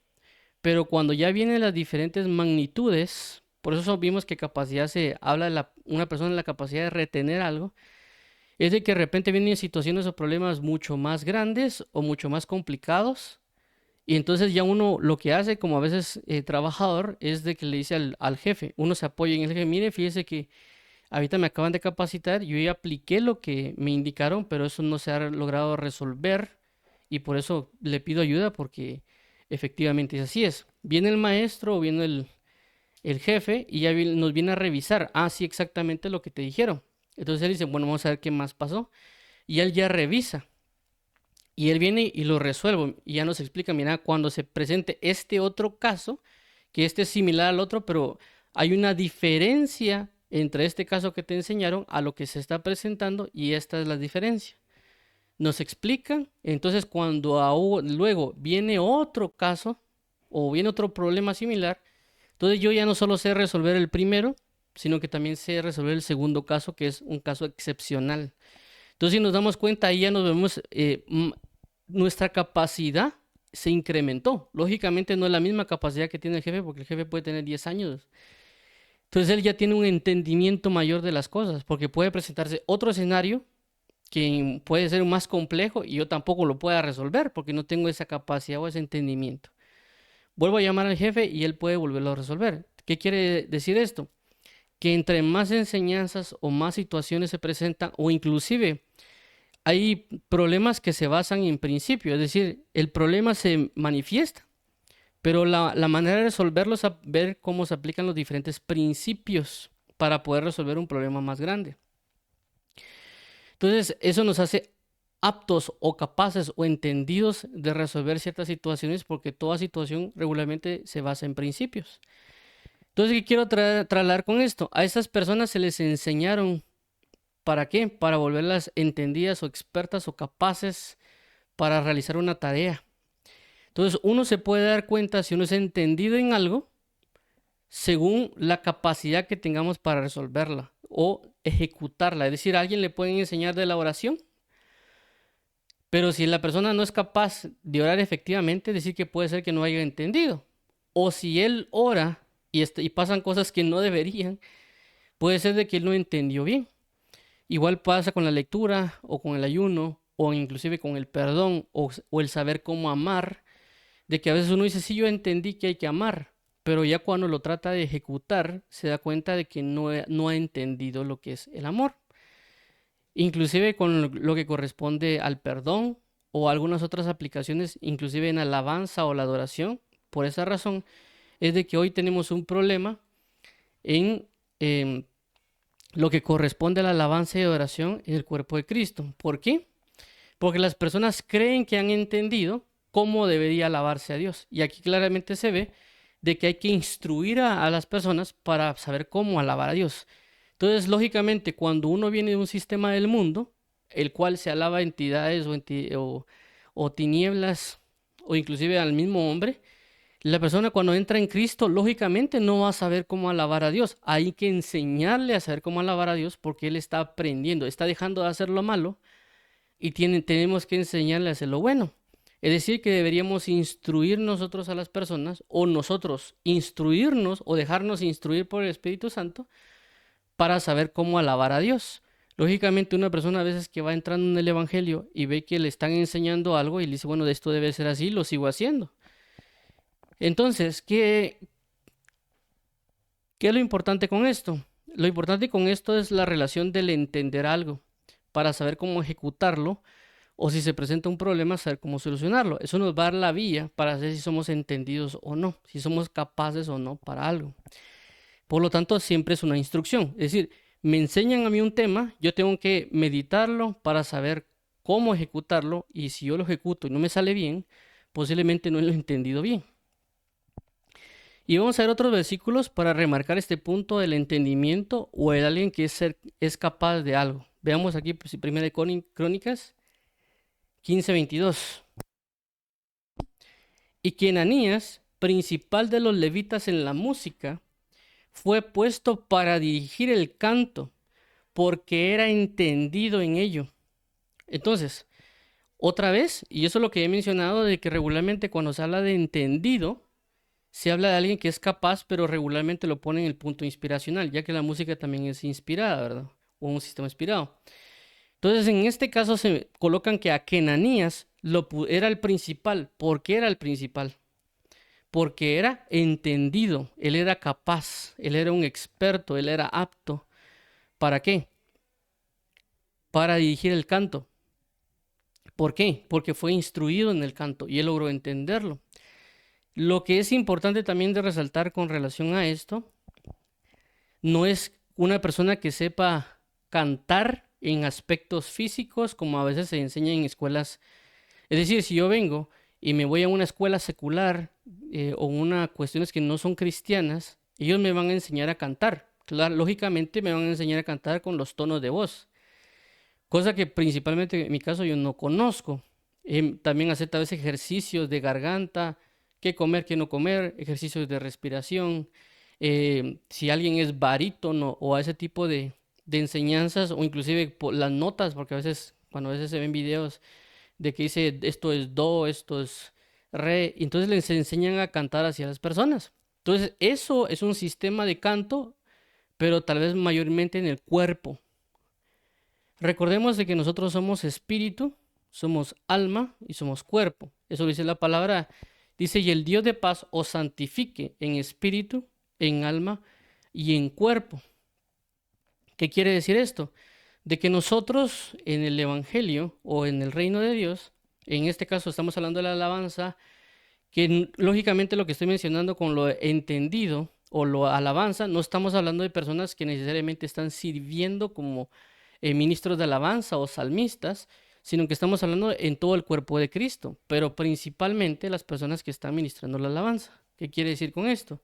Pero cuando ya vienen las diferentes magnitudes, por eso vimos que capacidad se habla de una persona en la capacidad de retener algo, es de que de repente vienen situaciones o problemas mucho más grandes o mucho más complicados. Y entonces ya uno lo que hace, como a veces trabajador, es de que le dice al jefe, uno se apoya en el jefe, mire, fíjese que ahorita me acaban de capacitar, yo ya apliqué lo que me indicaron, pero eso no se ha logrado resolver y por eso le pido ayuda porque efectivamente así es. Viene el maestro o viene el jefe y ya nos viene a revisar, ah, sí, exactamente lo que te dijeron. Entonces él dice, bueno, vamos a ver qué más pasó. Y él ya revisa. Y él viene y lo resuelve y ya nos explica, mira, cuando se presente este otro caso, que este es similar al otro, pero hay una diferencia entre este caso que te enseñaron a lo que se está presentando y esta es la diferencia. Nos explican, entonces cuando luego viene otro caso o viene otro problema similar, entonces yo ya no solo sé resolver el primero, sino que también sé resolver el segundo caso, que es un caso excepcional. Entonces, si nos damos cuenta, ahí ya nos vemos, nuestra capacidad se incrementó. Lógicamente no es la misma capacidad que tiene el jefe, porque el jefe puede tener 10 años. Entonces, él ya tiene un entendimiento mayor de las cosas, porque puede presentarse otro escenario que puede ser más complejo y yo tampoco lo pueda resolver, porque no tengo esa capacidad o ese entendimiento. Vuelvo a llamar al jefe y él puede volverlo a resolver. ¿Qué quiere decir esto? Que entre más enseñanzas o más situaciones se presentan, o inclusive hay problemas que se basan en principio, es decir, el problema se manifiesta, pero la manera de resolverlo es ver cómo se aplican los diferentes principios para poder resolver un problema más grande. Entonces, eso nos hace aptos o capaces o entendidos de resolver ciertas situaciones porque toda situación regularmente se basa en principios. Entonces, ¿qué quiero trasladar con esto? A estas personas se les enseñaron, ¿para qué? Para volverlas entendidas o expertas o capaces para realizar una tarea. Entonces, uno se puede dar cuenta si uno es entendido en algo según la capacidad que tengamos para resolverla o ejecutarla. Es decir, a alguien le pueden enseñar de la oración, pero si la persona no es capaz de orar efectivamente, decir que puede ser que no haya entendido. O si él ora y pasan cosas que no deberían, puede ser de que él no entendió bien. Igual pasa con la lectura o con el ayuno o inclusive con el perdón o el saber cómo amar, de que a veces uno dice, sí, yo entendí que hay que amar, pero ya cuando lo trata de ejecutar se da cuenta de que no ha entendido lo que es el amor. Inclusive con lo que corresponde al perdón o algunas otras aplicaciones, inclusive en alabanza o la adoración. Por esa razón es de que hoy tenemos un problema en lo que corresponde a la alabanza y adoración en el cuerpo de Cristo. ¿Por qué? Porque las personas creen que han entendido cómo debería alabarse a Dios. Y aquí claramente se ve de que hay que instruir a las personas para saber cómo alabar a Dios. Entonces, lógicamente, cuando uno viene de un sistema del mundo, el cual se alaba a entidades o tinieblas, o inclusive al mismo hombre, la persona cuando entra en Cristo, lógicamente no va a saber cómo alabar a Dios. Hay que enseñarle a saber cómo alabar a Dios porque él está aprendiendo, está dejando de hacer lo malo y tenemos que enseñarle a hacer lo bueno. Es decir, que deberíamos instruir nosotros a las personas o nosotros instruirnos o dejarnos instruir por el Espíritu Santo para saber cómo alabar a Dios. Lógicamente una persona a veces que va entrando en el Evangelio y ve que le están enseñando algo y le dice, bueno, de esto debe ser así, lo sigo haciendo. Entonces, ¿qué es lo importante con esto? Lo importante con esto es la relación del entender algo para saber cómo ejecutarlo o si se presenta un problema, saber cómo solucionarlo. Eso nos va a dar la vía para saber si somos entendidos o no, si somos capaces o no para algo. Por lo tanto, siempre es una instrucción. Es decir, me enseñan a mí un tema, yo tengo que meditarlo para saber cómo ejecutarlo y si yo lo ejecuto y no me sale bien, posiblemente no lo he entendido bien. Y vamos a ver otros versículos para remarcar este punto del entendimiento o el alguien que es capaz de algo. Veamos aquí, pues, 1 Crónicas 15:22. Y que Ananías, principal de los levitas en la música, fue puesto para dirigir el canto, porque era entendido en ello. Entonces, otra vez, y eso es lo que he mencionado, de que regularmente cuando se habla de entendido, se habla de alguien que es capaz, pero regularmente lo pone en el punto inspiracional, ya que la música también es inspirada, ¿verdad? O un sistema inspirado. Entonces, en este caso se colocan que Ananías era el principal. ¿Por qué era el principal? Porque era entendido, él era capaz, él era un experto, él era apto. ¿Para qué? Para dirigir el canto. ¿Por qué? Porque fue instruido en el canto y él logró entenderlo. Lo que es importante también de resaltar con relación a esto, no es una persona que sepa cantar en aspectos físicos como a veces se enseña en escuelas. Es decir, si yo vengo y me voy a una escuela secular o una cuestiones que no son cristianas, ellos me van a enseñar a cantar. Claro, lógicamente me van a enseñar a cantar con los tonos de voz, cosa que principalmente en mi caso yo no conozco. También hacer tal vez ejercicios de garganta, qué comer, qué no comer, ejercicios de respiración. Si alguien es barítono o a ese tipo de enseñanzas o inclusive las notas, porque cuando a veces se ven videos de que dice esto es do, esto es re, y entonces les enseñan a cantar hacia las personas. Entonces eso es un sistema de canto, pero tal vez mayormente en el cuerpo. Recordemos de que nosotros somos espíritu, somos alma y somos cuerpo. Eso dice la palabra. Dice, y el Dios de paz os santifique en espíritu, en alma y en cuerpo. ¿Qué quiere decir esto? De que nosotros en el Evangelio o en el reino de Dios, en este caso estamos hablando de la alabanza, que lógicamente lo que estoy mencionando con lo entendido o lo alabanza, no estamos hablando de personas que necesariamente están sirviendo como ministros de alabanza o salmistas, sino que estamos hablando en todo el cuerpo de Cristo, pero principalmente las personas que están ministrando la alabanza. ¿Qué quiere decir con esto?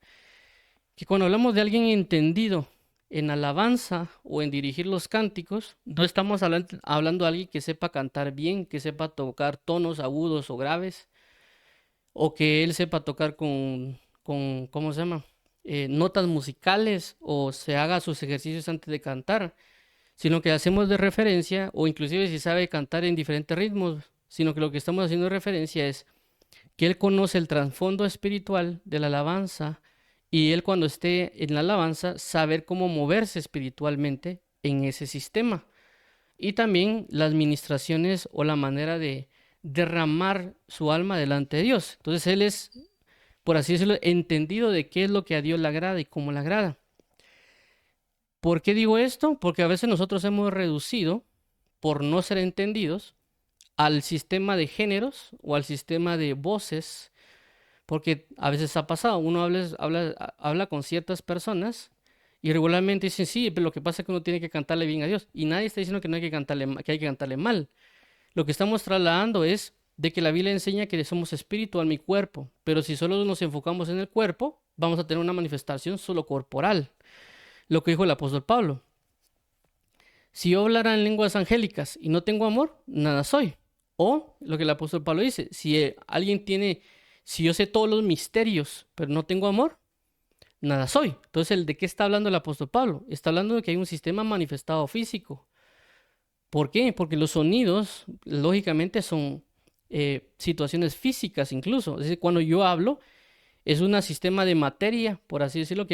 Que cuando hablamos de alguien entendido en alabanza o en dirigir los cánticos, no estamos hablando de alguien que sepa cantar bien, que sepa tocar tonos agudos o graves, o que él sepa tocar con ¿cómo se llama? Notas musicales o se haga sus ejercicios antes de cantar, sino que hacemos de referencia, o inclusive si sabe cantar en diferentes ritmos, sino que lo que estamos haciendo de referencia es que él conoce el trasfondo espiritual de la alabanza y él cuando esté en la alabanza saber cómo moverse espiritualmente en ese sistema. Y también las ministraciones o la manera de derramar su alma delante de Dios. Entonces él es, por así decirlo, entendido de qué es lo que a Dios le agrada y cómo le agrada. ¿Por qué digo esto? Porque a veces nosotros hemos reducido, por no ser entendidos, al sistema de géneros o al sistema de voces, porque a veces ha pasado, uno habla con ciertas personas y regularmente dicen, sí, pero lo que pasa es que uno tiene que cantarle bien a Dios, y nadie está diciendo que no hay que cantarle, que hay que cantarle mal. Lo que estamos trasladando es de que la Biblia enseña que somos espíritu, alma y cuerpo, pero si solo nos enfocamos en el cuerpo, vamos a tener una manifestación solo corporal. Lo que dijo el apóstol Pablo. Si yo hablara en lenguas angélicas y no tengo amor, nada soy. O lo que el apóstol Pablo dice, si yo sé todos los misterios, pero no tengo amor, nada soy. Entonces, ¿de qué está hablando el apóstol Pablo? Está hablando de que hay un sistema manifestado físico. ¿Por qué? Porque los sonidos, lógicamente, son situaciones físicas incluso. Es decir, cuando yo hablo, es un sistema de materia, por así decirlo,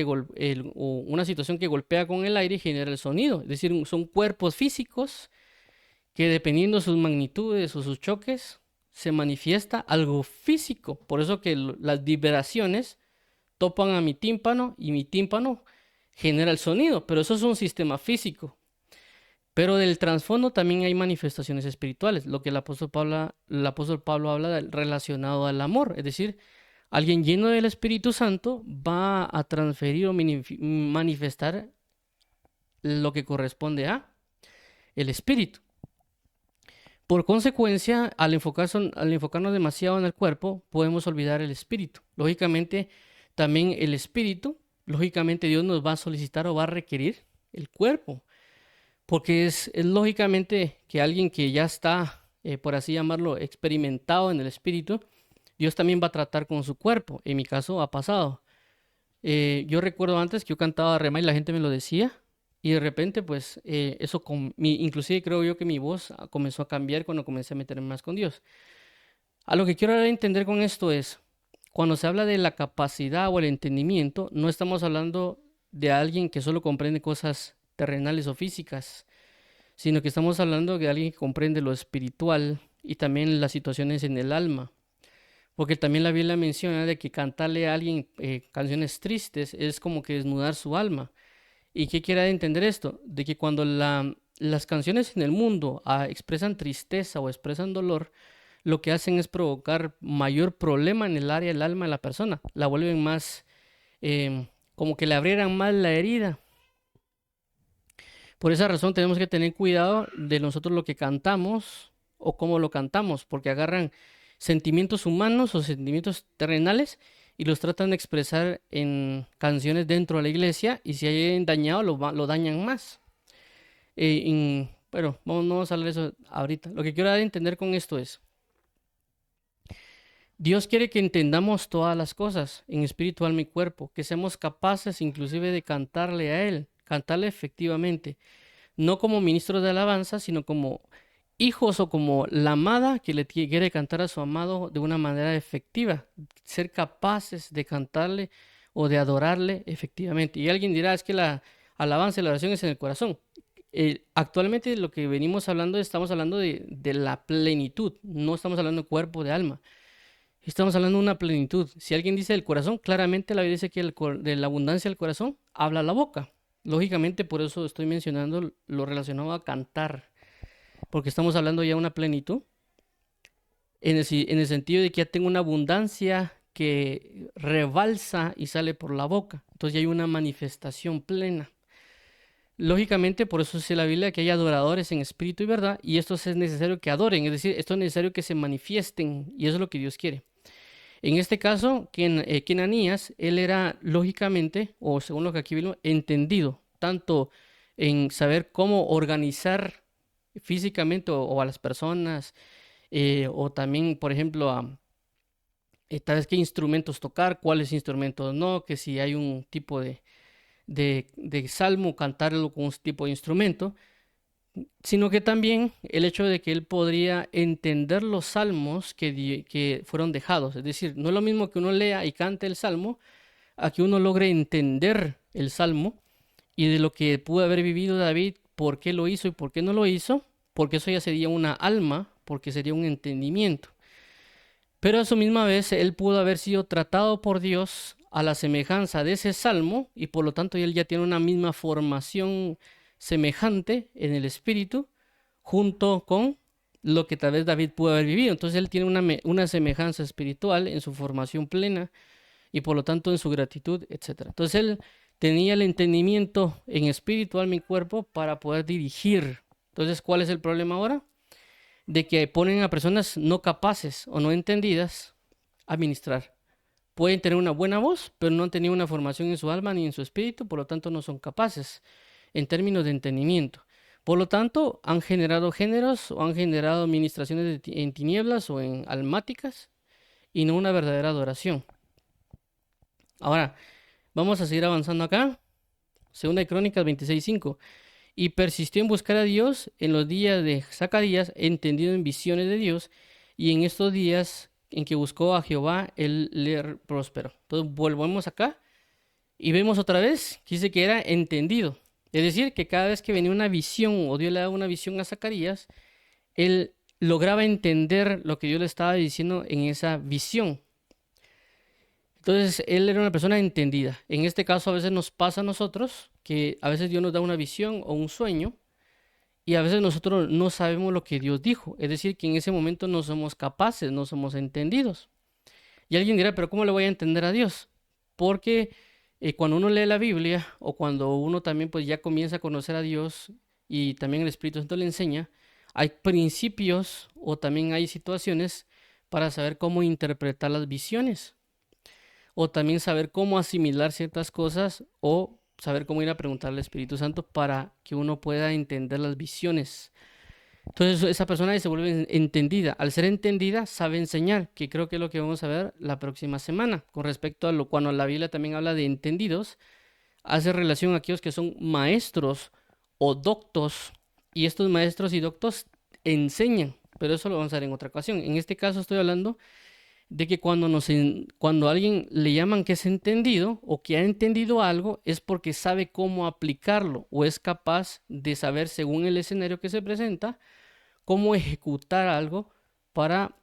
o una situación que golpea con el aire y genera el sonido. Es decir, son cuerpos físicos que dependiendo de sus magnitudes o sus choques, se manifiesta algo físico. Por eso que las vibraciones topan a mi tímpano y mi tímpano genera el sonido, pero eso es un sistema físico. Pero del trasfondo también hay manifestaciones espirituales, lo que el apóstol Pablo habla relacionado al amor, es decir, alguien lleno del Espíritu Santo va a transferir o manifestar lo que corresponde a el Espíritu. Por consecuencia, al enfocarnos demasiado en el cuerpo, podemos olvidar el Espíritu. Lógicamente, también el Espíritu, lógicamente Dios nos va a solicitar o va a requerir el cuerpo. Porque es lógicamente que alguien que ya está, por así llamarlo, experimentado en el Espíritu, Dios también va a tratar con su cuerpo. En mi caso ha pasado. Yo recuerdo antes que yo cantaba rema y la gente me lo decía. Y de repente, pues, inclusive creo yo que mi voz comenzó a cambiar cuando comencé a meterme más con Dios. A lo que quiero dar a entender con esto es, cuando se habla de la capacidad o el entendimiento, no estamos hablando de alguien que solo comprende cosas terrenales o físicas, sino que estamos hablando de alguien que comprende lo espiritual y también las situaciones en el alma. Porque también la Biblia menciona de que cantarle a alguien canciones tristes es como que desnudar su alma. ¿Y qué quiere entender esto? De que cuando las canciones en el mundo expresan tristeza o expresan dolor, lo que hacen es provocar mayor problema en el área del alma de la persona. La vuelven más, como que le abrieran más la herida. Por esa razón tenemos que tener cuidado de nosotros lo que cantamos o cómo lo cantamos, porque agarran sentimientos humanos o sentimientos terrenales y los tratan de expresar en canciones dentro de la iglesia, y si hay alguien dañado lo dañan más. Pero no vamos a hablar de eso ahorita. Lo que quiero dar a entender con esto es, Dios quiere que entendamos todas las cosas en espíritu, alma y cuerpo, que seamos capaces inclusive de cantarle a Él, cantarle efectivamente, no como ministros de alabanza, sino como hijos o como la amada que le quiere cantar a su amado de una manera efectiva, ser capaces de cantarle o de adorarle efectivamente. Y alguien dirá, es que la alabanza y la oración es en el corazón. Actualmente lo que venimos hablando, estamos hablando de la plenitud, no estamos hablando de cuerpo, de alma. Estamos hablando de una plenitud. Si alguien dice el corazón, claramente la Biblia dice que de la abundancia del corazón habla la boca. Lógicamente, por eso estoy mencionando lo relacionado a cantar, porque estamos hablando ya de una plenitud, en el sentido de que ya tengo una abundancia que rebalsa y sale por la boca. Entonces ya hay una manifestación plena. Lógicamente, por eso dice la Biblia que hay adoradores en espíritu y verdad, y esto es necesario que adoren, es decir, esto es necesario que se manifiesten, y eso es lo que Dios quiere. En este caso, Anías, él era lógicamente, o según lo que aquí vimos, entendido, tanto en saber cómo organizar físicamente o a las personas, o también, por ejemplo, tal vez qué instrumentos tocar, cuáles instrumentos no, que si hay un tipo de salmo, cantarlo con un tipo de instrumento, sino que también el hecho de que él podría entender los salmos que fueron dejados. Es decir, no es lo mismo que uno lea y cante el salmo, a que uno logre entender el salmo y de lo que pudo haber vivido David, por qué lo hizo y por qué no lo hizo, porque eso ya sería una alma, porque sería un entendimiento. Pero a su misma vez, él pudo haber sido tratado por Dios a la semejanza de ese salmo, y por lo tanto él ya tiene una misma formación semejante en el espíritu, junto con lo que tal vez David pudo haber vivido. Entonces él tiene una semejanza espiritual en su formación plena y por lo tanto en su gratitud, etc. Entonces él tenía el entendimiento en espíritu, alma y cuerpo para poder dirigir. Entonces, ¿cuál es el problema ahora? de que ponen a personas no capaces o no entendidas a ministrar. Pueden tener una buena voz, pero no han tenido una formación en su alma ni en su espíritu, por lo tanto no son capaces en términos de entendimiento. Por lo tanto, han generado géneros o han generado ministraciones en tinieblas o en almáticas y no una verdadera adoración. Ahora, vamos a seguir avanzando acá. Segunda de Crónicas 26:5. Y persistió en buscar a Dios en los días de Zacarías, entendido en visiones de Dios, y en estos días en que buscó a Jehová, él le prosperó. Entonces, volvemos acá y vemos otra vez que dice que era entendido. Es decir, que cada vez que venía una visión o Dios le daba una visión a Zacarías, él lograba entender lo que Dios le estaba diciendo en esa visión. Entonces, él era una persona entendida. En este caso, a veces nos pasa a nosotros que a veces Dios nos da una visión o un sueño y a veces nosotros no sabemos lo que Dios dijo. Es decir, que en ese momento no somos capaces, no somos entendidos. Y alguien dirá, pero ¿cómo le voy a entender a Dios? Porque cuando uno lee la Biblia o cuando uno también pues ya comienza a conocer a Dios y también el Espíritu Santo le enseña, hay principios o también hay situaciones para saber cómo interpretar las visiones o también saber cómo asimilar ciertas cosas o saber cómo ir a preguntarle al Espíritu Santo para que uno pueda entender las visiones. Entonces esa persona se vuelve entendida. Al ser entendida, sabe enseñar, que creo que es lo que vamos a ver la próxima semana. Con respecto a lo cuando la Biblia también habla de entendidos, hace relación a aquellos que son maestros o doctos, y estos maestros y doctos enseñan, pero eso lo vamos a ver en otra ocasión. En este caso estoy hablando de que cuando a alguien le llaman que es entendido o que ha entendido algo, es porque sabe cómo aplicarlo o es capaz de saber, según el escenario que se presenta, cómo ejecutar algo para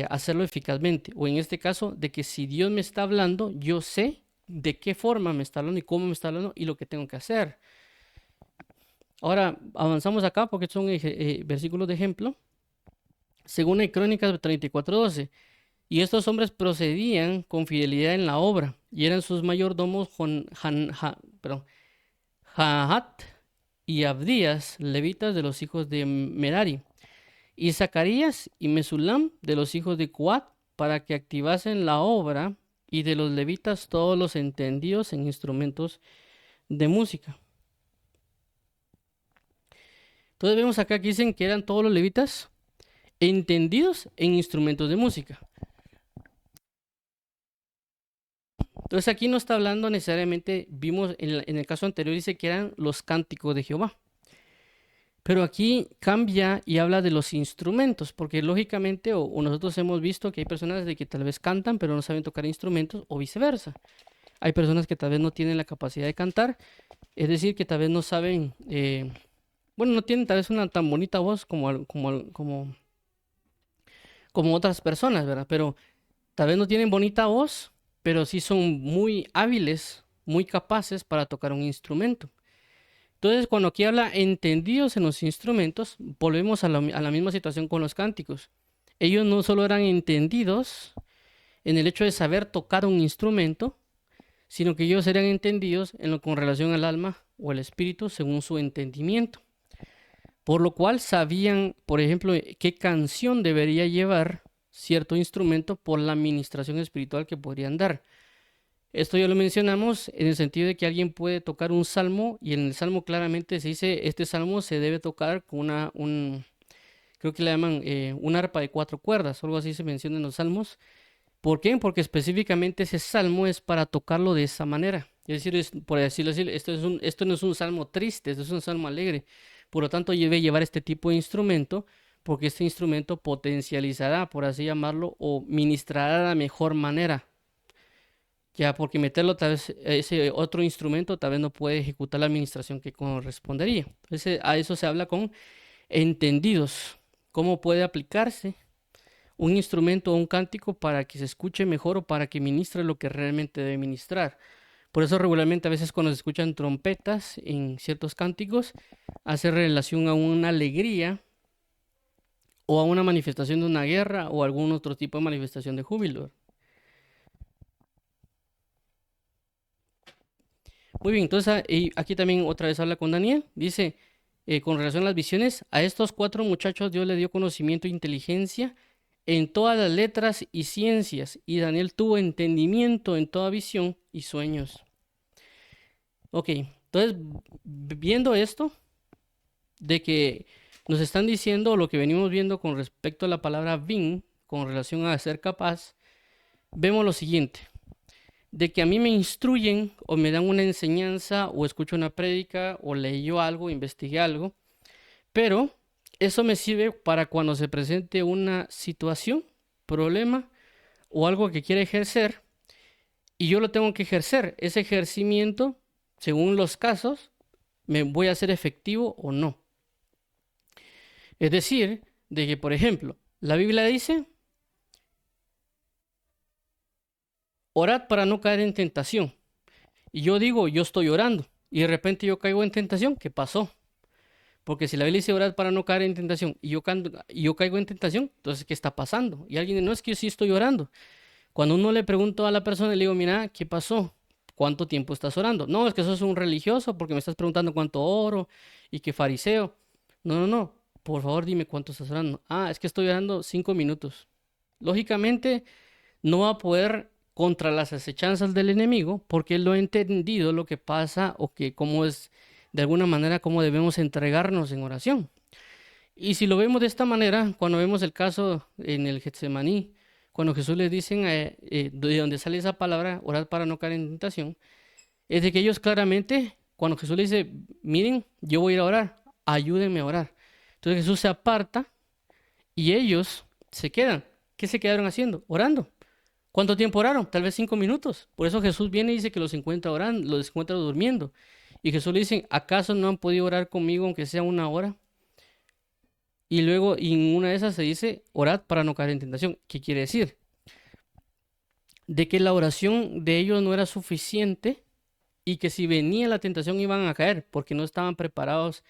hacerlo eficazmente. O en este caso, de que si Dios me está hablando, yo sé de qué forma me está hablando y cómo me está hablando y lo que tengo que hacer. Ahora avanzamos acá porque son versículos de ejemplo. Según hay Crónicas 34:12. Y estos hombres procedían con fidelidad en la obra, y eran sus mayordomos Jahat y Abdías, levitas de los hijos de Merari, y Zacarías y Mesulam de los hijos de Coat, para que activasen la obra, y de los levitas todos los entendidos en instrumentos de música. Entonces vemos acá que dicen que eran todos los levitas entendidos en instrumentos de música. Entonces aquí no está hablando necesariamente, vimos en el caso anterior dice que eran los cánticos de Jehová. Pero aquí cambia y habla de los instrumentos, porque lógicamente o nosotros hemos visto que hay personas de que tal vez cantan pero no saben tocar instrumentos o viceversa. Hay personas que tal vez no tienen la capacidad de cantar, es decir, que tal vez no saben, no tienen tal vez una tan bonita voz como otras personas, ¿verdad? Pero tal vez no tienen bonita voz, pero sí son muy hábiles, muy capaces para tocar un instrumento. Entonces, cuando aquí habla entendidos en los instrumentos, volvemos a la misma situación con los cánticos. Ellos no solo eran entendidos en el hecho de saber tocar un instrumento, sino que ellos eran entendidos con relación al alma o al espíritu según su entendimiento. Por lo cual sabían, por ejemplo, qué canción debería llevar cierto instrumento por la administración espiritual que podrían dar. Esto ya lo mencionamos en el sentido de que alguien puede tocar un salmo y en el salmo claramente se dice este salmo se debe tocar con creo que le llaman un arpa de 4 cuerdas, o algo así se menciona en los salmos. ¿Por qué? Porque específicamente ese salmo es para tocarlo de esa manera. Es decir, por decirlo así, esto no es un salmo triste, esto es un salmo alegre. Por lo tanto, debe llevar este tipo de instrumento porque este instrumento potencializará, por así llamarlo, o ministrará de la mejor manera. Ya, porque meterlo tal vez ese otro instrumento tal vez no puede ejecutar la administración que correspondería. Entonces, a eso se habla con entendidos. ¿Cómo puede aplicarse un instrumento o un cántico para que se escuche mejor o para que ministre lo que realmente debe ministrar? Por eso regularmente a veces cuando se escuchan trompetas en ciertos cánticos, hace relación a una alegría o a una manifestación de una guerra o algún otro tipo de manifestación de júbilo. Muy bien, entonces aquí también otra vez habla con Daniel. Dice, con relación a las visiones, a estos 4 muchachos Dios le dio conocimiento e inteligencia en todas las letras y ciencias, y Daniel tuvo entendimiento en toda visión y sueños. Ok, entonces, viendo esto, de que nos están diciendo lo que venimos viendo con respecto a la palabra bin, con relación a ser capaz, vemos lo siguiente, de que a mí me instruyen o me dan una enseñanza o escucho una prédica o leí yo algo, investigué algo, pero eso me sirve para cuando se presente una situación, problema o algo que quiera ejercer y yo lo tengo que ejercer. Ese ejercimiento, según los casos, me voy a hacer efectivo o no. Es decir, de que, por ejemplo, la Biblia dice, orad para no caer en tentación. Y yo digo, yo estoy orando y de repente yo caigo en tentación. ¿Qué pasó? Porque si la Biblia dice orad para no caer en tentación y yo caigo en tentación, entonces ¿qué está pasando? Y alguien dice, no, es que yo sí estoy orando. Cuando uno le pregunta a la persona, le digo, mira, ¿qué pasó? ¿Cuánto tiempo estás orando? No, es que sos un religioso porque me estás preguntando cuánto oro y qué fariseo. No, no, no. Por favor, dime cuánto estás orando. Ah, es que estoy orando 5 minutos. Lógicamente, no va a poder contra las acechanzas del enemigo porque él no ha entendido lo que pasa o que cómo es, de alguna manera, cómo debemos entregarnos en oración. Y si lo vemos de esta manera, cuando vemos el caso en el Getsemaní, cuando Jesús les dicen de donde sale esa palabra, orad para no caer en tentación, es de que ellos claramente, cuando Jesús les dice, miren, yo voy a ir a orar, ayúdenme a orar. Entonces Jesús se aparta y ellos se quedan. ¿Qué se quedaron haciendo? Orando. ¿Cuánto tiempo oraron? Tal vez 5 minutos. Por eso Jesús viene y dice que los encuentra orando, los encuentra durmiendo. Y Jesús le dice, ¿acaso no han podido orar conmigo aunque sea 1 hora? Y luego en una de esas se dice, orad para no caer en tentación. ¿Qué quiere decir? De que la oración de ellos no era suficiente y que si venía la tentación iban a caer porque no estaban preparados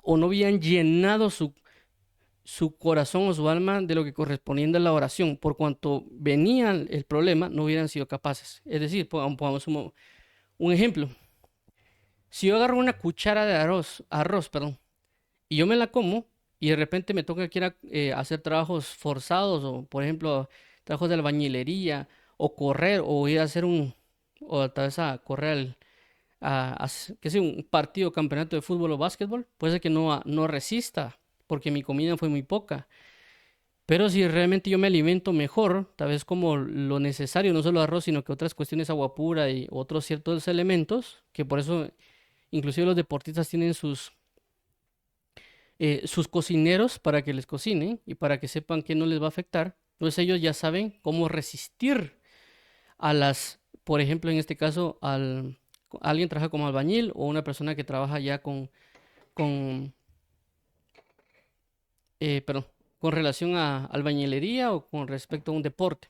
o no habían llenado su corazón o su alma de lo que correspondía a la oración. Por cuanto venía el problema, no hubieran sido capaces. Es decir, pongamos un ejemplo. Si yo agarro una cuchara de arroz, perdón, y yo me la como y de repente me toca que ir a hacer trabajos forzados o, por ejemplo, trabajos de albañilería o correr o ir a hacer o tal vez a correr que sea un partido, campeonato de fútbol o básquetbol, puede ser que no resista porque mi comida fue muy poca. Pero si realmente yo me alimento mejor, tal vez como lo necesario, no solo arroz, sino que otras cuestiones, agua pura y otros ciertos elementos, que por eso inclusive los deportistas tienen sus cocineros para que les cocinen y para que sepan que no les va a afectar. Entonces ellos ya saben cómo resistir por ejemplo, en este caso, alguien trabaja como albañil o una persona que trabaja ya con, perdón, con relación a albañilería o con respecto a un deporte.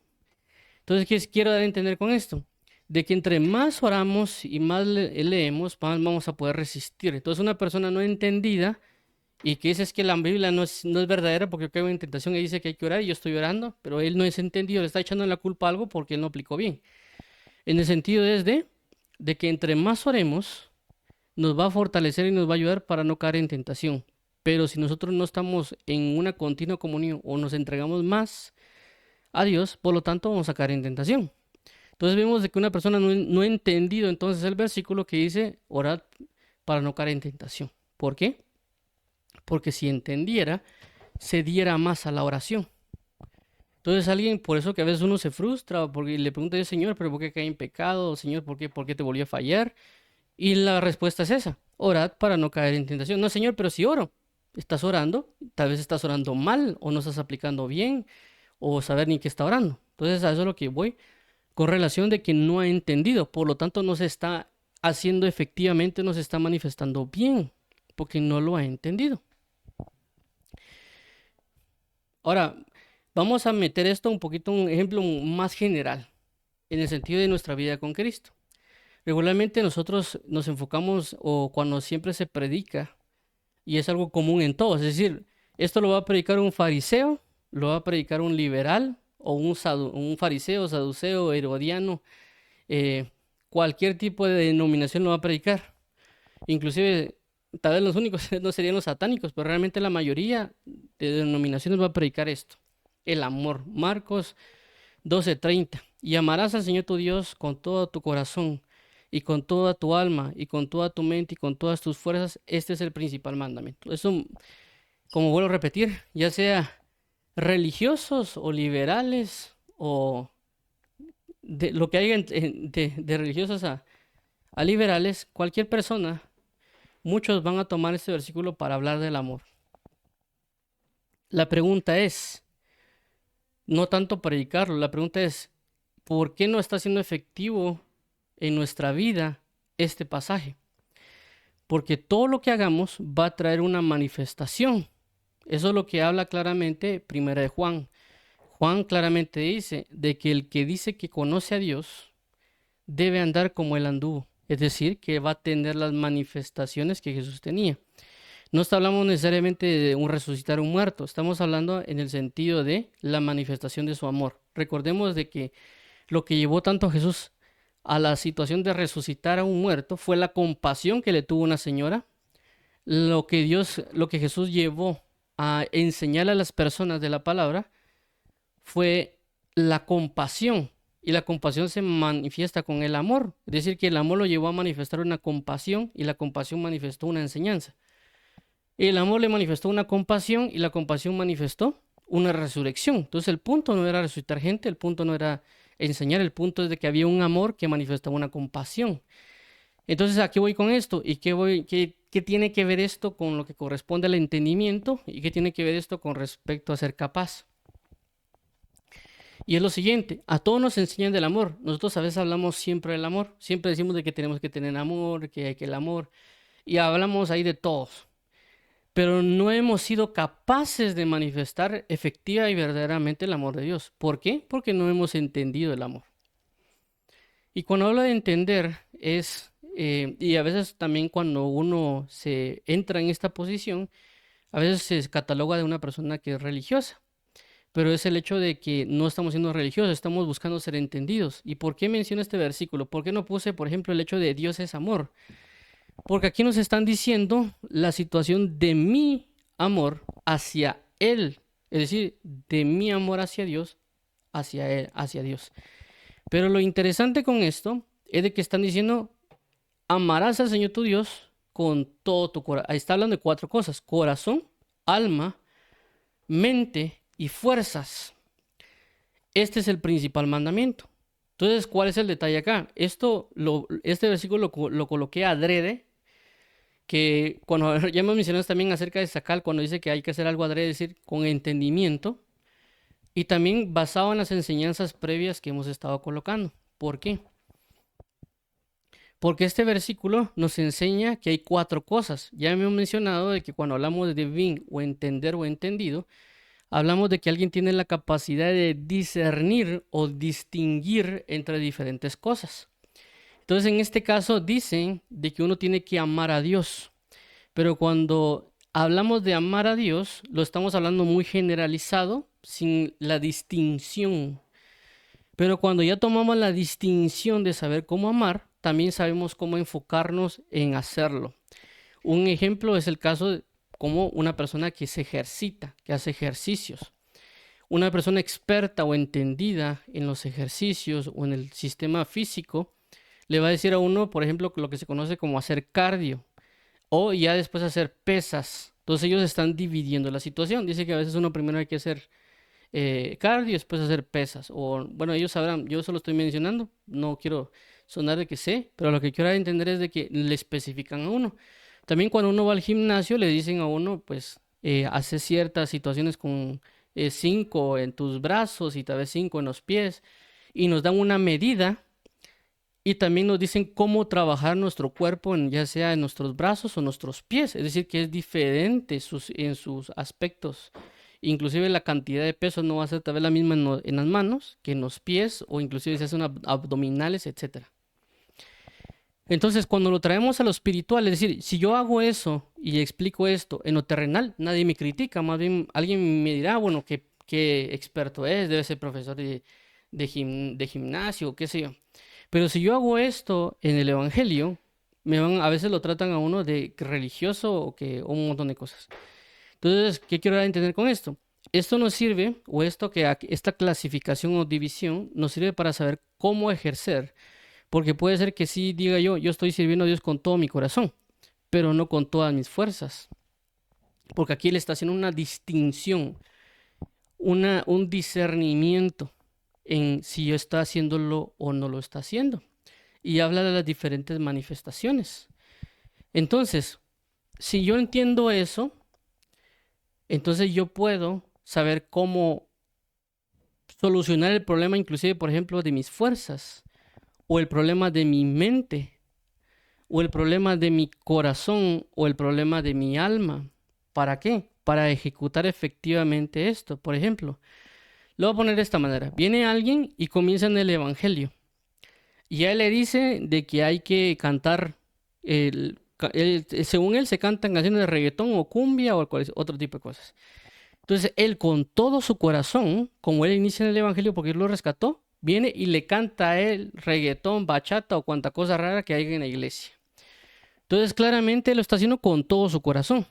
Entonces, ¿qué quiero dar a entender con esto? De que entre más oramos y más leemos, más vamos a poder resistir. Entonces, una persona no entendida y que dice es que la Biblia no es verdadera porque yo caigo en tentación y dice que hay que orar y yo estoy orando, pero él no es entendido, le está echando la culpa a algo porque él no aplicó bien. En el sentido es de que entre más oremos, nos va a fortalecer y nos va a ayudar para no caer en tentación. Pero si nosotros no estamos en una continua comunión o nos entregamos más a Dios, por lo tanto vamos a caer en tentación. Entonces vemos de que una persona no ha entendido entonces el versículo que dice, orad para no caer en tentación. ¿Por qué? Porque si entendiera, se diera más a la oración. Entonces alguien, por eso que a veces uno se frustra, porque le pregunta a Dios, Señor, ¿pero por qué caí en pecado? Señor, ¿por qué te volví a fallar? Y la respuesta es esa, orad para no caer en tentación. No, Señor, pero si oro, estás orando, tal vez estás orando mal o no estás aplicando bien o saber ni qué está orando. Entonces a eso es lo que voy con relación de que no ha entendido, por lo tanto no se está haciendo efectivamente, no se está manifestando bien, porque no lo ha entendido. Ahora, vamos a meter esto un poquito, un ejemplo más general, en el sentido de nuestra vida con Cristo. Regularmente nosotros nos enfocamos o cuando siempre se predica, y es algo común en todos, es decir, esto lo va a predicar un fariseo, lo va a predicar un liberal, o un fariseo, saduceo, herodiano, cualquier tipo de denominación lo va a predicar. Inclusive tal vez los únicos no serían los satánicos, pero realmente la mayoría de denominaciones va a predicar esto, el amor. Marcos 12:30. Y amarás al Señor tu Dios con todo tu corazón y con toda tu alma y con toda tu mente y con todas tus fuerzas. Este es el principal mandamiento. Eso, como vuelvo a repetir, ya sea religiosos o liberales o de lo que haya de religiosos a liberales, cualquier persona, muchos van a tomar este versículo para hablar del amor. La pregunta es, no tanto predicarlo, la pregunta es, ¿por qué no está siendo efectivo en nuestra vida este pasaje? Porque todo lo que hagamos va a traer una manifestación. Eso es lo que habla claramente Primera de Juan. Juan claramente dice de que el que dice que conoce a Dios debe andar como él anduvo. Es decir, que va a tener las manifestaciones que Jesús tenía. No hablamos necesariamente de un resucitar un muerto, estamos hablando en el sentido de la manifestación de su amor. Recordemos de que lo que llevó tanto a Jesús a la situación de resucitar a un muerto fue la compasión que le tuvo una señora. Lo que Jesús llevó a enseñar a las personas de la palabra fue la compasión. Y la compasión se manifiesta con el amor. Es decir, que el amor lo llevó a manifestar una compasión y la compasión manifestó una enseñanza. El amor le manifestó una compasión y la compasión manifestó una resurrección. Entonces el punto no era resucitar gente, el punto no era enseñar, el punto es de que había un amor que manifestaba una compasión. Entonces, ¿a qué voy con esto? ¿Y qué tiene que ver esto con lo que corresponde al entendimiento? ¿Y qué tiene que ver esto con respecto a ser capaz? Y es lo siguiente, a todos nos enseñan del amor. Nosotros a veces hablamos siempre del amor. Siempre decimos de que tenemos que tener amor, que hay que el amor. Y hablamos ahí de todos. Pero no hemos sido capaces de manifestar efectiva y verdaderamente el amor de Dios. ¿Por qué? Porque no hemos entendido el amor. Y cuando hablo de entender y a veces también cuando uno se entra en esta posición, a veces se cataloga de una persona que es religiosa. Pero es el hecho de que no estamos siendo religiosos, estamos buscando ser entendidos. ¿Y por qué menciono este versículo? ¿Por qué no puse, por ejemplo, el hecho de Dios es amor? Porque aquí nos están diciendo la situación de mi amor hacia Él. Es decir, de mi amor hacia Dios, hacia Él, hacia Dios. Pero lo interesante con esto es de que están diciendo, amarás al Señor tu Dios con todo tu corazón. Ahí está hablando de 4 cosas: corazón, alma, mente y fuerzas. Este es el principal mandamiento. Entonces, ¿cuál es el detalle acá? Este versículo lo coloqué adrede, que cuando ya hemos mencionado también acerca de Sacal, cuando dice que hay que hacer algo adrede, es decir, con entendimiento, y también basado en las enseñanzas previas que hemos estado colocando. ¿Por qué? Porque este versículo nos enseña que hay 4 cosas. Ya hemos mencionado de que cuando hablamos de bien o entender o entendido, hablamos de que alguien tiene la capacidad de discernir o distinguir entre diferentes cosas. Entonces, en este caso dicen de que uno tiene que amar a Dios. Pero cuando hablamos de amar a Dios, lo estamos hablando muy generalizado, sin la distinción. Pero cuando ya tomamos la distinción de saber cómo amar, también sabemos cómo enfocarnos en hacerlo. Un ejemplo es el caso de como una persona que se ejercita, que hace ejercicios. Una persona experta o entendida en los ejercicios o en el sistema físico le va a decir a uno, por ejemplo, lo que se conoce como hacer cardio o ya después hacer pesas. Entonces ellos están dividiendo la situación. Dice que a veces uno primero hay que hacer cardio y después hacer pesas. O bueno, ellos sabrán, yo solo estoy mencionando, no quiero sonar de que sé, pero lo que quiero entender es de que le especifican a uno. También cuando uno va al gimnasio le dicen a uno, pues, hace ciertas situaciones con 5 en tus brazos y tal vez 5 en los pies, y nos dan una medida y también nos dicen cómo trabajar nuestro cuerpo, ya sea en nuestros brazos o nuestros pies, es decir, que es diferente en sus aspectos. Inclusive la cantidad de peso no va a ser tal vez la misma en las manos que en los pies, o inclusive se hacen abdominales, etcétera. Entonces, cuando lo traemos a lo espiritual, es decir, si yo hago eso y explico esto en lo terrenal, nadie me critica, más bien alguien me dirá, bueno, qué experto es, debe ser profesor de gimnasio, qué sé yo. Pero si yo hago esto en el Evangelio, a veces lo tratan a uno de que religioso o un montón de cosas. Entonces, ¿qué quiero dar a entender con esto? Esto nos sirve, o esta clasificación o división nos sirve para saber cómo ejercer, porque puede ser que sí diga yo estoy sirviendo a Dios con todo mi corazón, pero no con todas mis fuerzas, porque aquí Él está haciendo una distinción, un discernimiento en si yo está haciéndolo o no lo está haciendo, y habla de las diferentes manifestaciones. Entonces, si yo entiendo eso, entonces yo puedo saber cómo solucionar el problema, inclusive, por ejemplo, de mis fuerzas, o el problema de mi mente, o el problema de mi corazón, o el problema de mi alma. ¿Para qué? Para ejecutar efectivamente esto. Por ejemplo, lo voy a poner de esta manera. Viene alguien y comienza en el Evangelio. Y a él le dice de que hay que cantar, según él se cantan canciones de reggaetón o cumbia o otro tipo de cosas. Entonces él con todo su corazón, como él inicia en el Evangelio porque él lo rescató, viene y le canta a él reggaetón, bachata o cuanta cosa rara que haya en la iglesia. Entonces claramente él lo está haciendo con todo su corazón.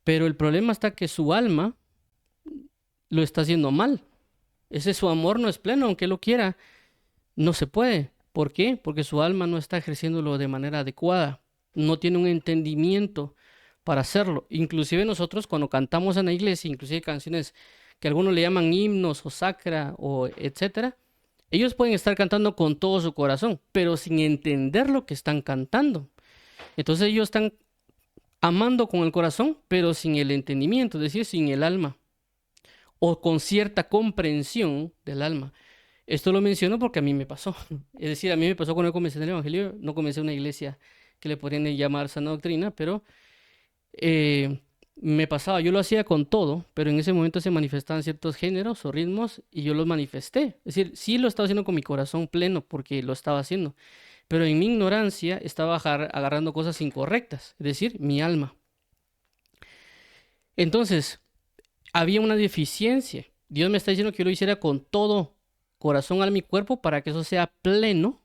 Pero el problema está que su alma lo está haciendo mal. Su amor no es pleno, aunque él lo quiera, no se puede. ¿Por qué? Porque su alma no está ejerciéndolo de manera adecuada. No tiene un entendimiento para hacerlo. Inclusive nosotros cuando cantamos en la iglesia, inclusive canciones que algunos le llaman himnos o sacra o etcétera, ellos pueden estar cantando con todo su corazón, pero sin entender lo que están cantando. Entonces ellos están amando con el corazón, pero sin el entendimiento, es decir, sin el alma, o con cierta comprensión del alma. Esto lo menciono porque a mí me pasó. Es decir, a mí me pasó cuando comencé en el Evangelio, no comencé en una iglesia que le podrían llamar sana doctrina, pero me pasaba, yo lo hacía con todo, pero en ese momento se manifestaban ciertos géneros o ritmos y yo los manifesté. Es decir, sí lo estaba haciendo con mi corazón pleno porque lo estaba haciendo, pero en mi ignorancia estaba agarrando cosas incorrectas, es decir, mi alma. Entonces, había una deficiencia. Dios me está diciendo que yo lo hiciera con todo corazón, alma y cuerpo para que eso sea pleno,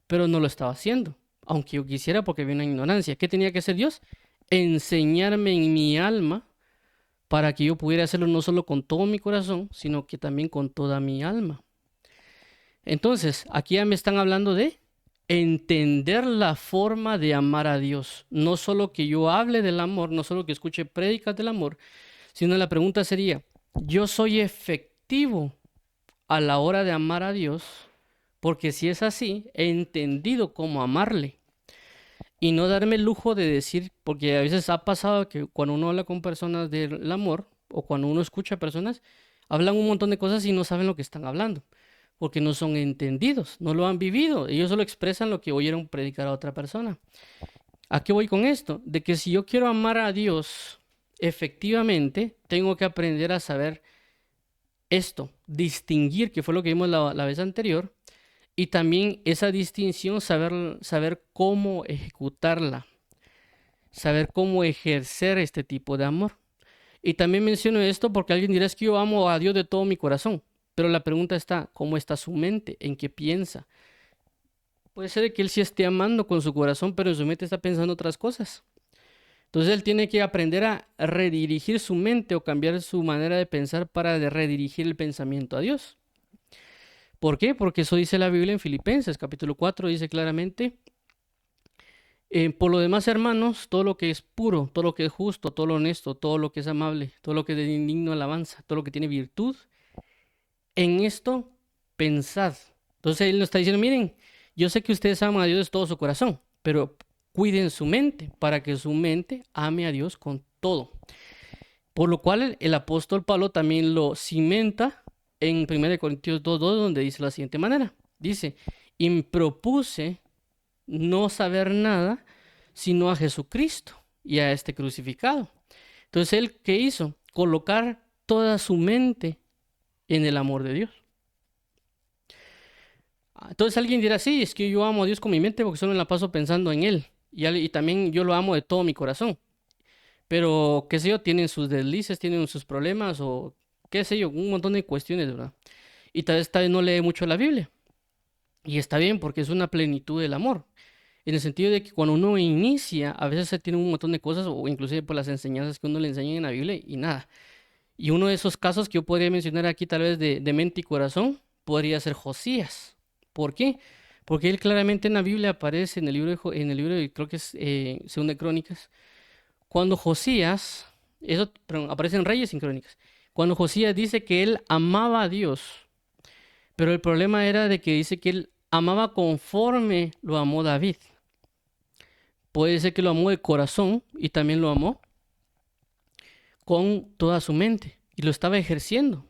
pero no lo estaba haciendo, aunque yo quisiera porque había una ignorancia. ¿Qué tenía que hacer Dios? Enseñarme en mi alma para que yo pudiera hacerlo no solo con todo mi corazón, sino que también con toda mi alma. Entonces, aquí ya me están hablando de entender la forma de amar a Dios. No solo que yo hable del amor, no solo que escuche prédicas del amor, sino la pregunta sería, ¿yo soy efectivo a la hora de amar a Dios? Porque si es así, he entendido cómo amarle. Y no darme el lujo de decir, porque a veces ha pasado que cuando uno habla con personas del amor, o cuando uno escucha a personas, hablan un montón de cosas y no saben lo que están hablando, porque no son entendidos, no lo han vivido, ellos solo expresan lo que oyeron predicar a otra persona. ¿A qué voy con esto? De que si yo quiero amar a Dios efectivamente, tengo que aprender a saber esto, distinguir, que fue lo que vimos la vez anterior, y también esa distinción, saber cómo ejecutarla, saber cómo ejercer este tipo de amor. Y también menciono esto porque alguien dirá, es que yo amo a Dios de todo mi corazón, pero la pregunta está, ¿cómo está su mente? ¿En qué piensa? Puede ser que él sí esté amando con su corazón, pero en su mente está pensando otras cosas. Entonces él tiene que aprender a redirigir su mente o cambiar su manera de pensar para redirigir el pensamiento a Dios. ¿Por qué? Porque eso dice la Biblia en Filipenses, capítulo 4, dice claramente, por lo demás, hermanos, todo lo que es puro, todo lo que es justo, todo lo honesto, todo lo que es amable, todo lo que es de digno alabanza, todo lo que tiene virtud, en esto pensad. Entonces él nos está diciendo, miren, yo sé que ustedes aman a Dios de todo su corazón, pero cuiden su mente para que su mente ame a Dios con todo. Por lo cual el apóstol Pablo también lo cimenta en 1 Corintios 2:2, donde dice de la siguiente manera. Dice, y me propuse no saber nada sino a Jesucristo y a este crucificado. Entonces él, ¿qué hizo? Colocar toda su mente en el amor de Dios. Entonces alguien dirá, sí, es que yo amo a Dios con mi mente porque solo me la paso pensando en Él. Y también yo lo amo de todo mi corazón. Pero, qué sé yo, tienen sus deslices, tienen sus problemas o qué sé yo, un montón de cuestiones, ¿verdad? Y tal vez no lee mucho la Biblia. Y está bien porque es una plenitud del amor. en el sentido de que cuando uno inicia, a veces se tiene un montón de cosas, o inclusive por las enseñanzas que uno le enseña en la Biblia y nada. Y uno de esos casos que yo podría mencionar aquí, tal vez de mente y corazón, podría ser Josías. ¿Por qué? Porque él claramente en la Biblia aparece en el libro en el libro de, creo que es Segunda de Crónicas, cuando Josías, eso, perdón, aparece en Reyes y en Crónicas, cuando Josías dice que él amaba a Dios, pero el problema era de que dice que él amaba conforme lo amó David. Puede ser que lo amó de corazón y también lo amó con toda su mente y lo estaba ejerciendo.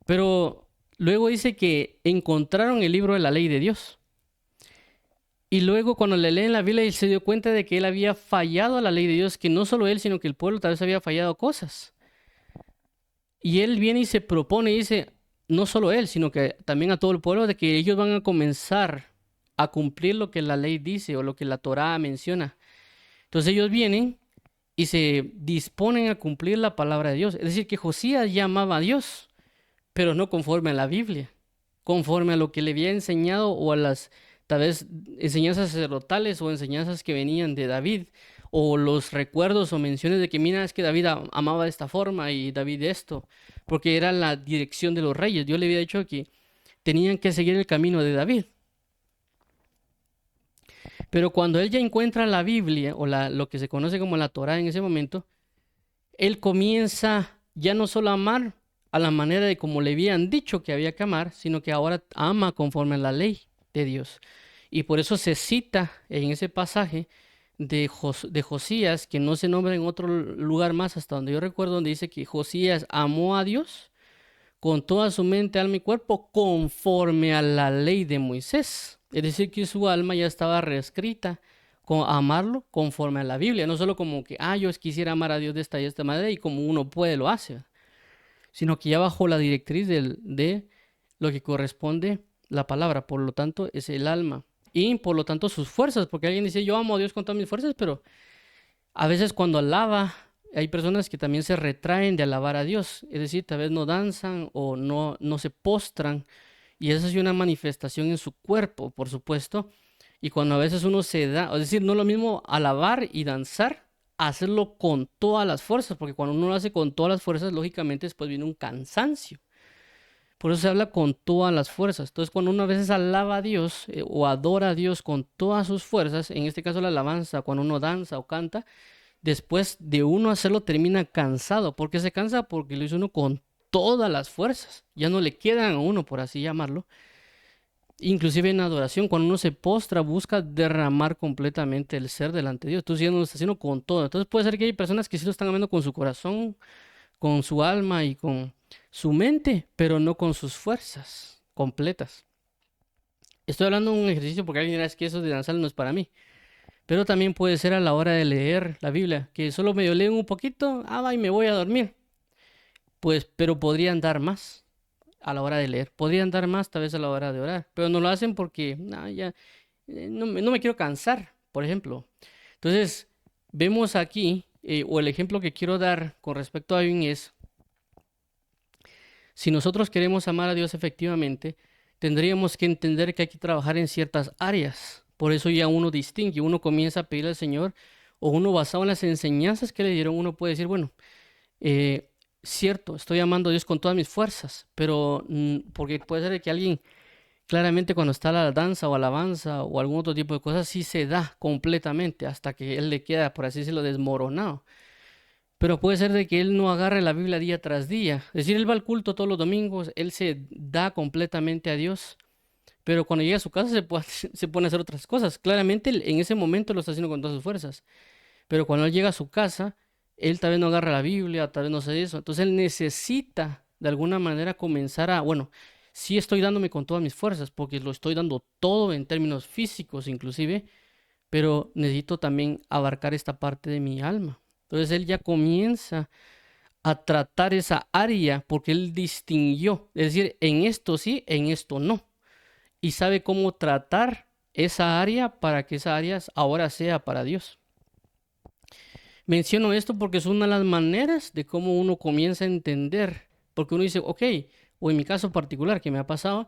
Pero luego dice que encontraron el libro de la ley de Dios. Y luego cuando le leen la Biblia, él se dio cuenta de que él había fallado a la ley de Dios, que no solo él, sino que el pueblo tal vez había fallado cosas. Y él viene y se propone y dice, no solo él, sino que también a todo el pueblo, de que ellos van a comenzar a cumplir lo que la ley dice o lo que la Torá menciona. Entonces ellos vienen y se disponen a cumplir la palabra de Dios. Es decir, que Josías ya amaba a Dios, pero no conforme a la Biblia, conforme a lo que le había enseñado o a las tal vez enseñanzas sacerdotales o enseñanzas que venían de David, o los recuerdos o menciones de que mira, es que David amaba de esta forma y David esto, porque era la dirección de los reyes. Yo le había dicho que tenían que seguir el camino de David. Pero cuando él ya encuentra la Biblia o lo que se conoce como la Torá en ese momento, él comienza ya no solo a amar a la manera de como le habían dicho que había que amar, sino que ahora ama conforme a la ley de Dios. Y por eso se cita en ese pasaje de Josías, que no se nombra en otro lugar más hasta donde yo recuerdo, donde dice que Josías amó a Dios con toda su mente, alma y cuerpo, conforme a la ley de Moisés. Es decir, que su alma ya estaba reescrita con amarlo conforme a la Biblia, no solo como que, yo quisiera amar a Dios de esta y esta manera y como uno puede lo hace, sino que ya bajo la directriz de lo que corresponde la palabra, por lo tanto es el alma y por lo tanto sus fuerzas, porque alguien dice yo amo a Dios con todas mis fuerzas, pero a veces cuando alaba hay personas que también se retraen de alabar a Dios, es decir, tal vez no danzan o no se postran, y esa es una manifestación en su cuerpo, por supuesto. Y cuando a veces uno se da, es decir, no es lo mismo alabar y danzar, hacerlo con todas las fuerzas, porque cuando uno lo hace con todas las fuerzas, lógicamente después viene un cansancio. Por eso se habla con todas las fuerzas. Entonces, cuando uno a veces alaba a Dios o adora a Dios con todas sus fuerzas, en este caso la alabanza, cuando uno danza o canta, después de uno hacerlo termina cansado. ¿Por qué se cansa? Porque lo hizo uno con todas las fuerzas. Ya no le quedan a uno, por así llamarlo. Inclusive en adoración, cuando uno se postra, busca derramar completamente el ser delante de Dios. Entonces ya no lo está haciendo con todo. Entonces puede ser que hay personas que sí lo están amando con su corazón, con su alma y con su mente, pero no con sus fuerzas completas. Estoy hablando de un ejercicio porque alguien dirá es que eso de danzar no es para mí. Pero también puede ser a la hora de leer la Biblia, que solo medio leen un poquito, va y me voy a dormir. Pues, pero podrían dar más a la hora de leer. Podrían dar más tal vez a la hora de orar, pero no lo hacen porque ya no me quiero cansar, por ejemplo. Entonces, vemos aquí, o el ejemplo que quiero dar con respecto a alguien es, si nosotros queremos amar a Dios efectivamente, tendríamos que entender que hay que trabajar en ciertas áreas. Por eso ya uno distingue, uno comienza a pedirle al Señor, o uno basado en las enseñanzas que le dieron, uno puede decir, bueno, cierto, estoy amando a Dios con todas mis fuerzas, pero porque puede ser que alguien claramente cuando está la danza o alabanza o algún otro tipo de cosas sí se da completamente hasta que él le queda, por así decirlo, desmoronado. Pero puede ser de que él no agarre la Biblia día tras día. Es decir, él va al culto todos los domingos, él se da completamente a Dios, pero cuando llega a su casa se pone a hacer otras cosas. Claramente en ese momento lo está haciendo con todas sus fuerzas, pero cuando él llega a su casa, él tal vez no agarra la Biblia, tal vez no sé eso. Entonces él necesita de alguna manera comenzar bueno, sí estoy dándome con todas mis fuerzas, porque lo estoy dando todo en términos físicos inclusive, pero necesito también abarcar esta parte de mi alma. Entonces él ya comienza a tratar esa área porque él distinguió, es decir, en esto sí, en esto no. Y sabe cómo tratar esa área para que esa área ahora sea para Dios. Menciono esto porque es una de las maneras de cómo uno comienza a entender, porque uno dice, ok, o en mi caso particular que me ha pasado,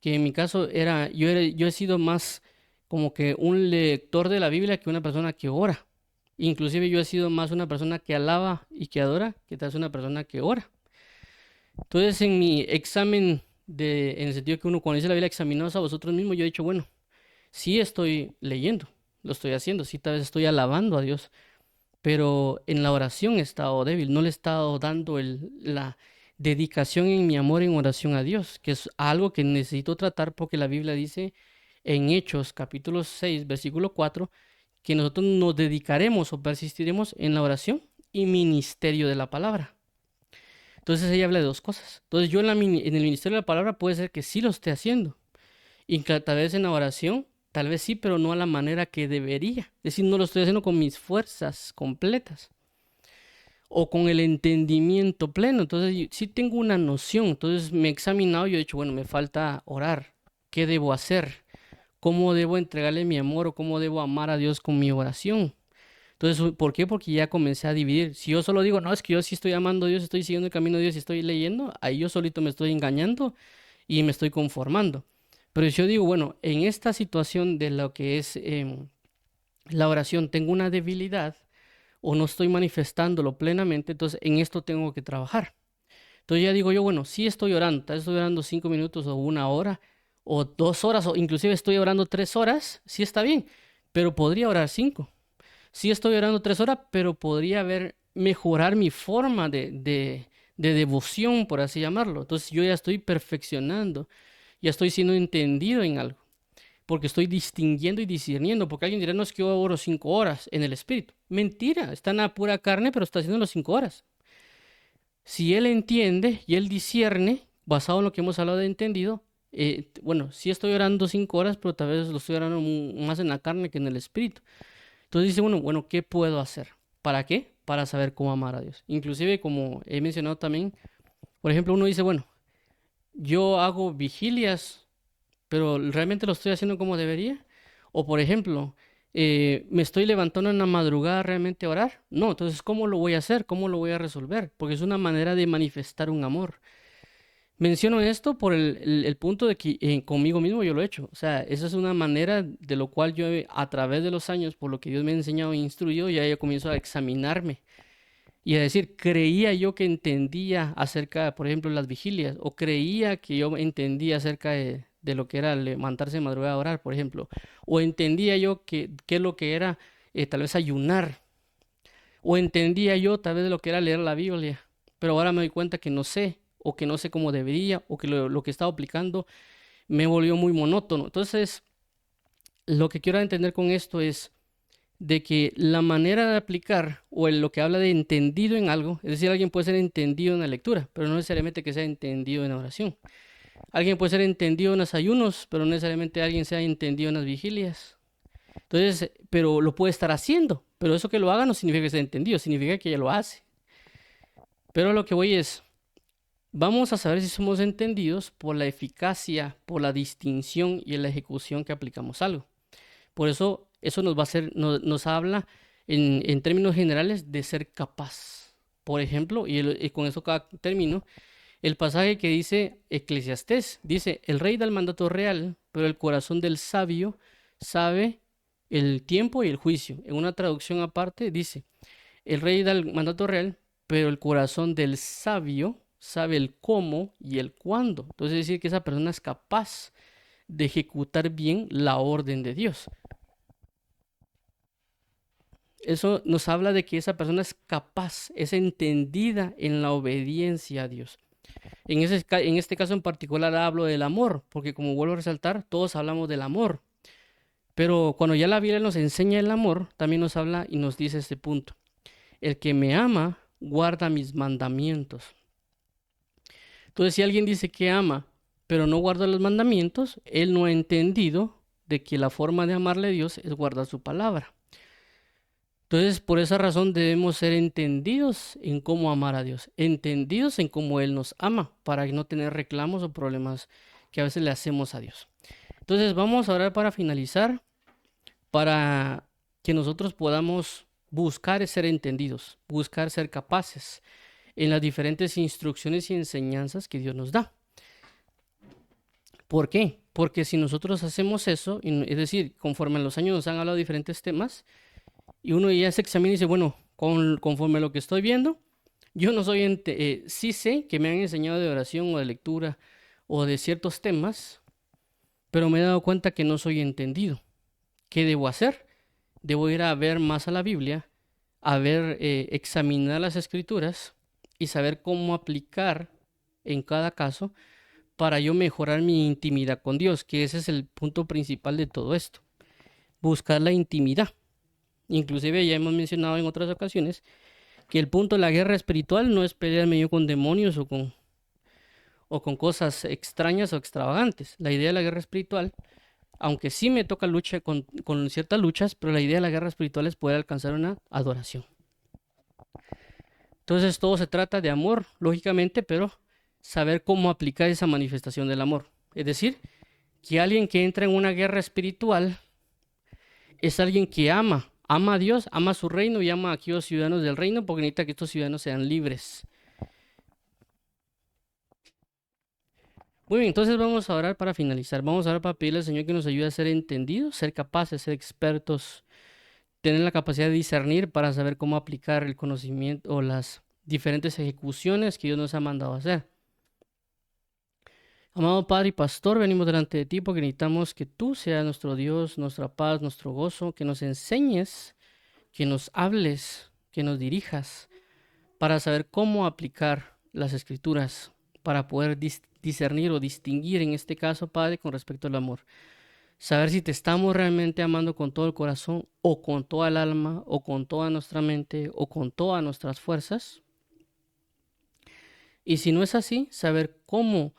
que en mi caso yo he sido más como que un lector de la Biblia que una persona que ora. Inclusive yo he sido más una persona que alaba y que adora que tal vez una persona que ora. Entonces en mi examen en el sentido que uno cuando dice la Biblia examinaos a vosotros mismos, yo he dicho, bueno, sí estoy leyendo, lo estoy haciendo, sí tal vez estoy alabando a Dios, pero en la oración he estado débil, no le he estado dando la dedicación en mi amor en oración a Dios, que es algo que necesito tratar porque la Biblia dice en Hechos capítulo 6 versículo 4 que nosotros nos dedicaremos o persistiremos en la oración y ministerio de la palabra. Entonces ella habla de dos cosas. Entonces yo en el ministerio de la palabra puede ser que sí lo esté haciendo, y que tal vez en la oración, tal vez sí, pero no a la manera que debería. Es decir, no lo estoy haciendo con mis fuerzas completas o con el entendimiento pleno. Entonces, sí tengo una noción. Entonces, me he examinado y he dicho, bueno, me falta orar. ¿Qué debo hacer? ¿Cómo debo entregarle mi amor o cómo debo amar a Dios con mi oración? Entonces, ¿por qué? Porque ya comencé a dividir. Si yo solo digo, no, es que yo sí estoy amando a Dios, estoy siguiendo el camino de Dios y estoy leyendo, ahí yo solito me estoy engañando y me estoy conformando. Pero si yo digo, bueno, en esta situación de lo que es la oración, tengo una debilidad o no estoy manifestándolo plenamente, entonces en esto tengo que trabajar. Entonces ya digo yo, bueno, sí estoy orando, tal vez estoy orando 5 minutos o 1 hora o 2 horas o inclusive estoy orando 3 horas, sí está bien, pero podría orar 5. Sí estoy orando 3 horas, pero podría mejorar mi forma de devoción, por así llamarlo. Entonces yo ya estoy perfeccionando, ya estoy siendo entendido en algo, porque estoy distinguiendo y discerniendo, porque alguien dirá, no es que yo oro 5 horas en el espíritu. Mentira, está en la pura carne, pero está haciendo las 5 horas. Si él entiende y él discierne, basado en lo que hemos hablado de entendido, bueno, sí estoy orando 5 horas, pero tal vez lo estoy orando más en la carne que en el espíritu. Entonces dice, bueno, ¿qué puedo hacer? ¿Para qué? Para saber cómo amar a Dios. Inclusive, como he mencionado también, por ejemplo, uno dice, bueno, yo hago vigilias, pero ¿realmente lo estoy haciendo como debería? O por ejemplo, ¿me estoy levantando en la madrugada realmente a orar? No, entonces ¿cómo lo voy a hacer? ¿Cómo lo voy a resolver? Porque es una manera de manifestar un amor. Menciono esto por el punto de que conmigo mismo yo lo he hecho. O sea, esa es una manera de lo cual yo a través de los años, por lo que Dios me ha enseñado e instruido, ya yo comienzo a examinarme y a decir, creía yo que entendía acerca, por ejemplo, las vigilias, o creía que yo entendía acerca de lo que era levantarse de madrugada a orar, por ejemplo, o entendía yo qué es lo que era tal vez ayunar, o entendía yo tal vez de lo que era leer la Biblia, pero ahora me doy cuenta que no sé, o que no sé cómo debería, o que lo que estaba aplicando me volvió muy monótono. Entonces, lo que quiero entender con esto es de que la manera de aplicar o lo que habla de entendido en algo, es decir, alguien puede ser entendido en la lectura, pero no necesariamente que sea entendido en la oración. Alguien puede ser entendido en los ayunos, pero no necesariamente alguien sea entendido en las vigilias. Entonces, pero lo puede estar haciendo, pero eso que lo haga no significa que sea entendido, significa que ya lo hace. Pero lo que voy es, vamos a saber si somos entendidos por la eficacia, por la distinción y en la ejecución que aplicamos algo. Por eso nos va a hacer, nos habla en términos generales de ser capaz. Por ejemplo, y con eso termino, el pasaje que dice Eclesiastés, dice, el rey da el mandato real, pero el corazón del sabio sabe el tiempo y el juicio. En una traducción aparte dice, el rey da el mandato real, pero el corazón del sabio sabe el cómo y el cuándo. Entonces es decir que esa persona es capaz de ejecutar bien la orden de Dios. Eso nos habla de que esa persona es capaz, es entendida en la obediencia a Dios. En este caso en particular hablo del amor, porque como vuelvo a resaltar, todos hablamos del amor. Pero cuando ya la Biblia nos enseña el amor, también nos habla y nos dice este punto. El que me ama, guarda mis mandamientos. Entonces, si alguien dice que ama, pero no guarda los mandamientos, él no ha entendido de que la forma de amarle a Dios es guardar su palabra. Entonces, por esa razón debemos ser entendidos en cómo amar a Dios, entendidos en cómo Él nos ama, para no tener reclamos o problemas que a veces le hacemos a Dios. Entonces, vamos a orar para finalizar, para que nosotros podamos buscar ser entendidos, buscar ser capaces en las diferentes instrucciones y enseñanzas que Dios nos da. ¿Por qué? Porque si nosotros hacemos eso, es decir, conforme a los años nos han hablado de diferentes temas, y uno ya se examina y dice, bueno, conforme a lo que estoy viendo, yo no soy, sí sé que me han enseñado de oración o de lectura o de ciertos temas, pero me he dado cuenta que no soy entendido. ¿Qué debo hacer? Debo ir a ver más a la Biblia, a ver, examinar las escrituras y saber cómo aplicar en cada caso para yo mejorar mi intimidad con Dios, que ese es el punto principal de todo esto. Buscar la intimidad. Inclusive ya hemos mencionado en otras ocasiones que el punto de la guerra espiritual no es pelearme yo con demonios o con cosas extrañas o extravagantes. La idea de la guerra espiritual, aunque sí me toca lucha con ciertas luchas, pero la idea de la guerra espiritual es poder alcanzar una adoración. Entonces todo se trata de amor, lógicamente, pero saber cómo aplicar esa manifestación del amor. Es decir, que alguien que entra en una guerra espiritual es alguien que ama a Dios, ama a su reino y ama a aquellos ciudadanos del reino porque necesita que estos ciudadanos sean libres. Muy bien, entonces vamos a orar para finalizar. Vamos a orar para pedirle al Señor que nos ayude a ser entendidos, ser capaces, ser expertos, tener la capacidad de discernir para saber cómo aplicar el conocimiento o las diferentes ejecuciones que Dios nos ha mandado a hacer. Amado Padre y Pastor, venimos delante de ti porque necesitamos que tú seas nuestro Dios, nuestra paz, nuestro gozo, que nos enseñes, que nos hables, que nos dirijas para saber cómo aplicar las escrituras, para poder discernir o distinguir en este caso, Padre, con respecto al amor. Saber si te estamos realmente amando con todo el corazón o con toda el alma o con toda nuestra mente o con todas nuestras fuerzas. Y si no es así, saber cómo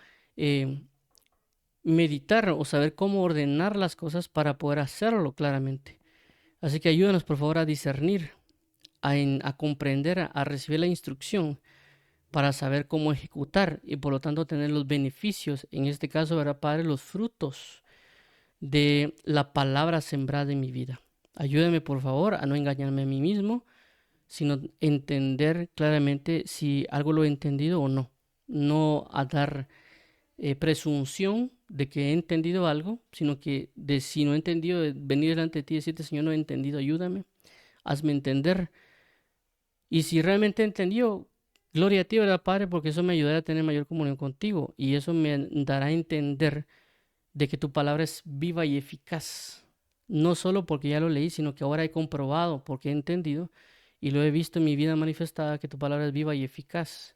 meditar o saber cómo ordenar las cosas para poder hacerlo claramente. Así que ayúdanos por favor a discernir, a comprender, a recibir la instrucción para saber cómo ejecutar y por lo tanto tener los beneficios, en este caso, ¿verdad, Padre? Los frutos de la palabra sembrada en mi vida. Ayúdame por favor a no engañarme a mí mismo, sino entender claramente si algo lo he entendido o no. No a dar presunción de que he entendido algo, sino que de si no he entendido, de venir delante de ti y decirte, Señor, no he entendido, ayúdame, hazme entender. Y si realmente he entendido, gloria a ti, ¿verdad, Padre? Porque eso me ayudará a tener mayor comunión contigo y eso me dará a entender de que tu palabra es viva y eficaz. No solo porque ya lo leí, sino que ahora he comprobado, porque he entendido y lo he visto en mi vida manifestada, que tu palabra es viva y eficaz.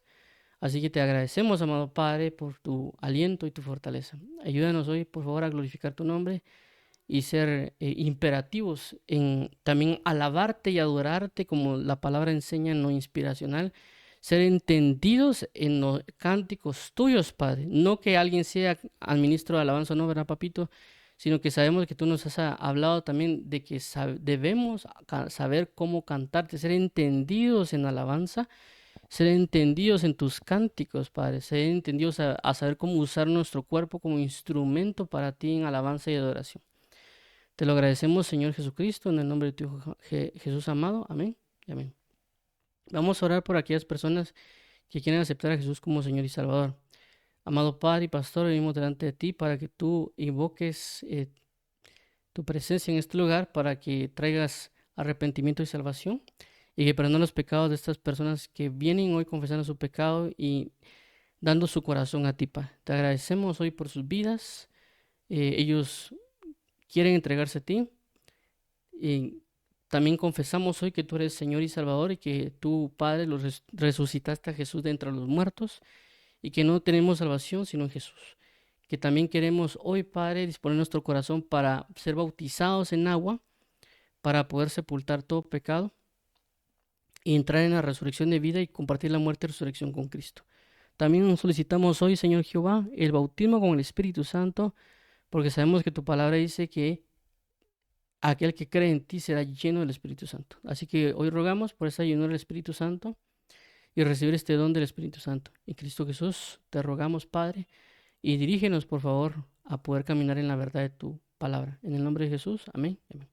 Así que te agradecemos, amado Padre, por tu aliento y tu fortaleza. Ayúdanos hoy, por favor, a glorificar tu nombre y ser imperativos en también alabarte y adorarte como la palabra enseña en lo inspiracional. Ser entendidos en los cánticos tuyos, Padre. No que alguien sea al ministro de alabanza, no, ¿verdad, papito? Sino que sabemos que tú nos has hablado también de que debemos saber cómo cantarte, ser entendidos en alabanza, ser entendidos en tus cánticos, Padre, ser entendidos a saber cómo usar nuestro cuerpo como instrumento para ti en alabanza y adoración. Te lo agradecemos, Señor Jesucristo, en el nombre de tu Hijo Jesús amado. Amén y amén. Vamos a orar por aquellas personas que quieren aceptar a Jesús como Señor y Salvador. Amado Padre y Pastor, venimos delante de ti para que tú invoques tu presencia en este lugar, para que traigas arrepentimiento y salvación y que perdones los pecados de estas personas que vienen hoy confesando su pecado y dando su corazón a ti, Padre. Te agradecemos hoy por sus vidas. Ellos quieren entregarse a ti. Y también confesamos hoy que tú eres Señor y Salvador y que tú, Padre, los resucitaste a Jesús de entre los muertos y que no tenemos salvación sino en Jesús. Que también queremos hoy, Padre, disponer nuestro corazón para ser bautizados en agua, para poder sepultar todo pecado y entrar en la resurrección de vida y compartir la muerte y resurrección con Cristo. También solicitamos hoy, Señor Jehová, el bautismo con el Espíritu Santo, porque sabemos que tu palabra dice que aquel que cree en ti será lleno del Espíritu Santo. Así que hoy rogamos por esa llenura del Espíritu Santo y recibir este don del Espíritu Santo. En Cristo Jesús te rogamos, Padre, y dirígenos, por favor, a poder caminar en la verdad de tu palabra. En el nombre de Jesús, amén. Amén.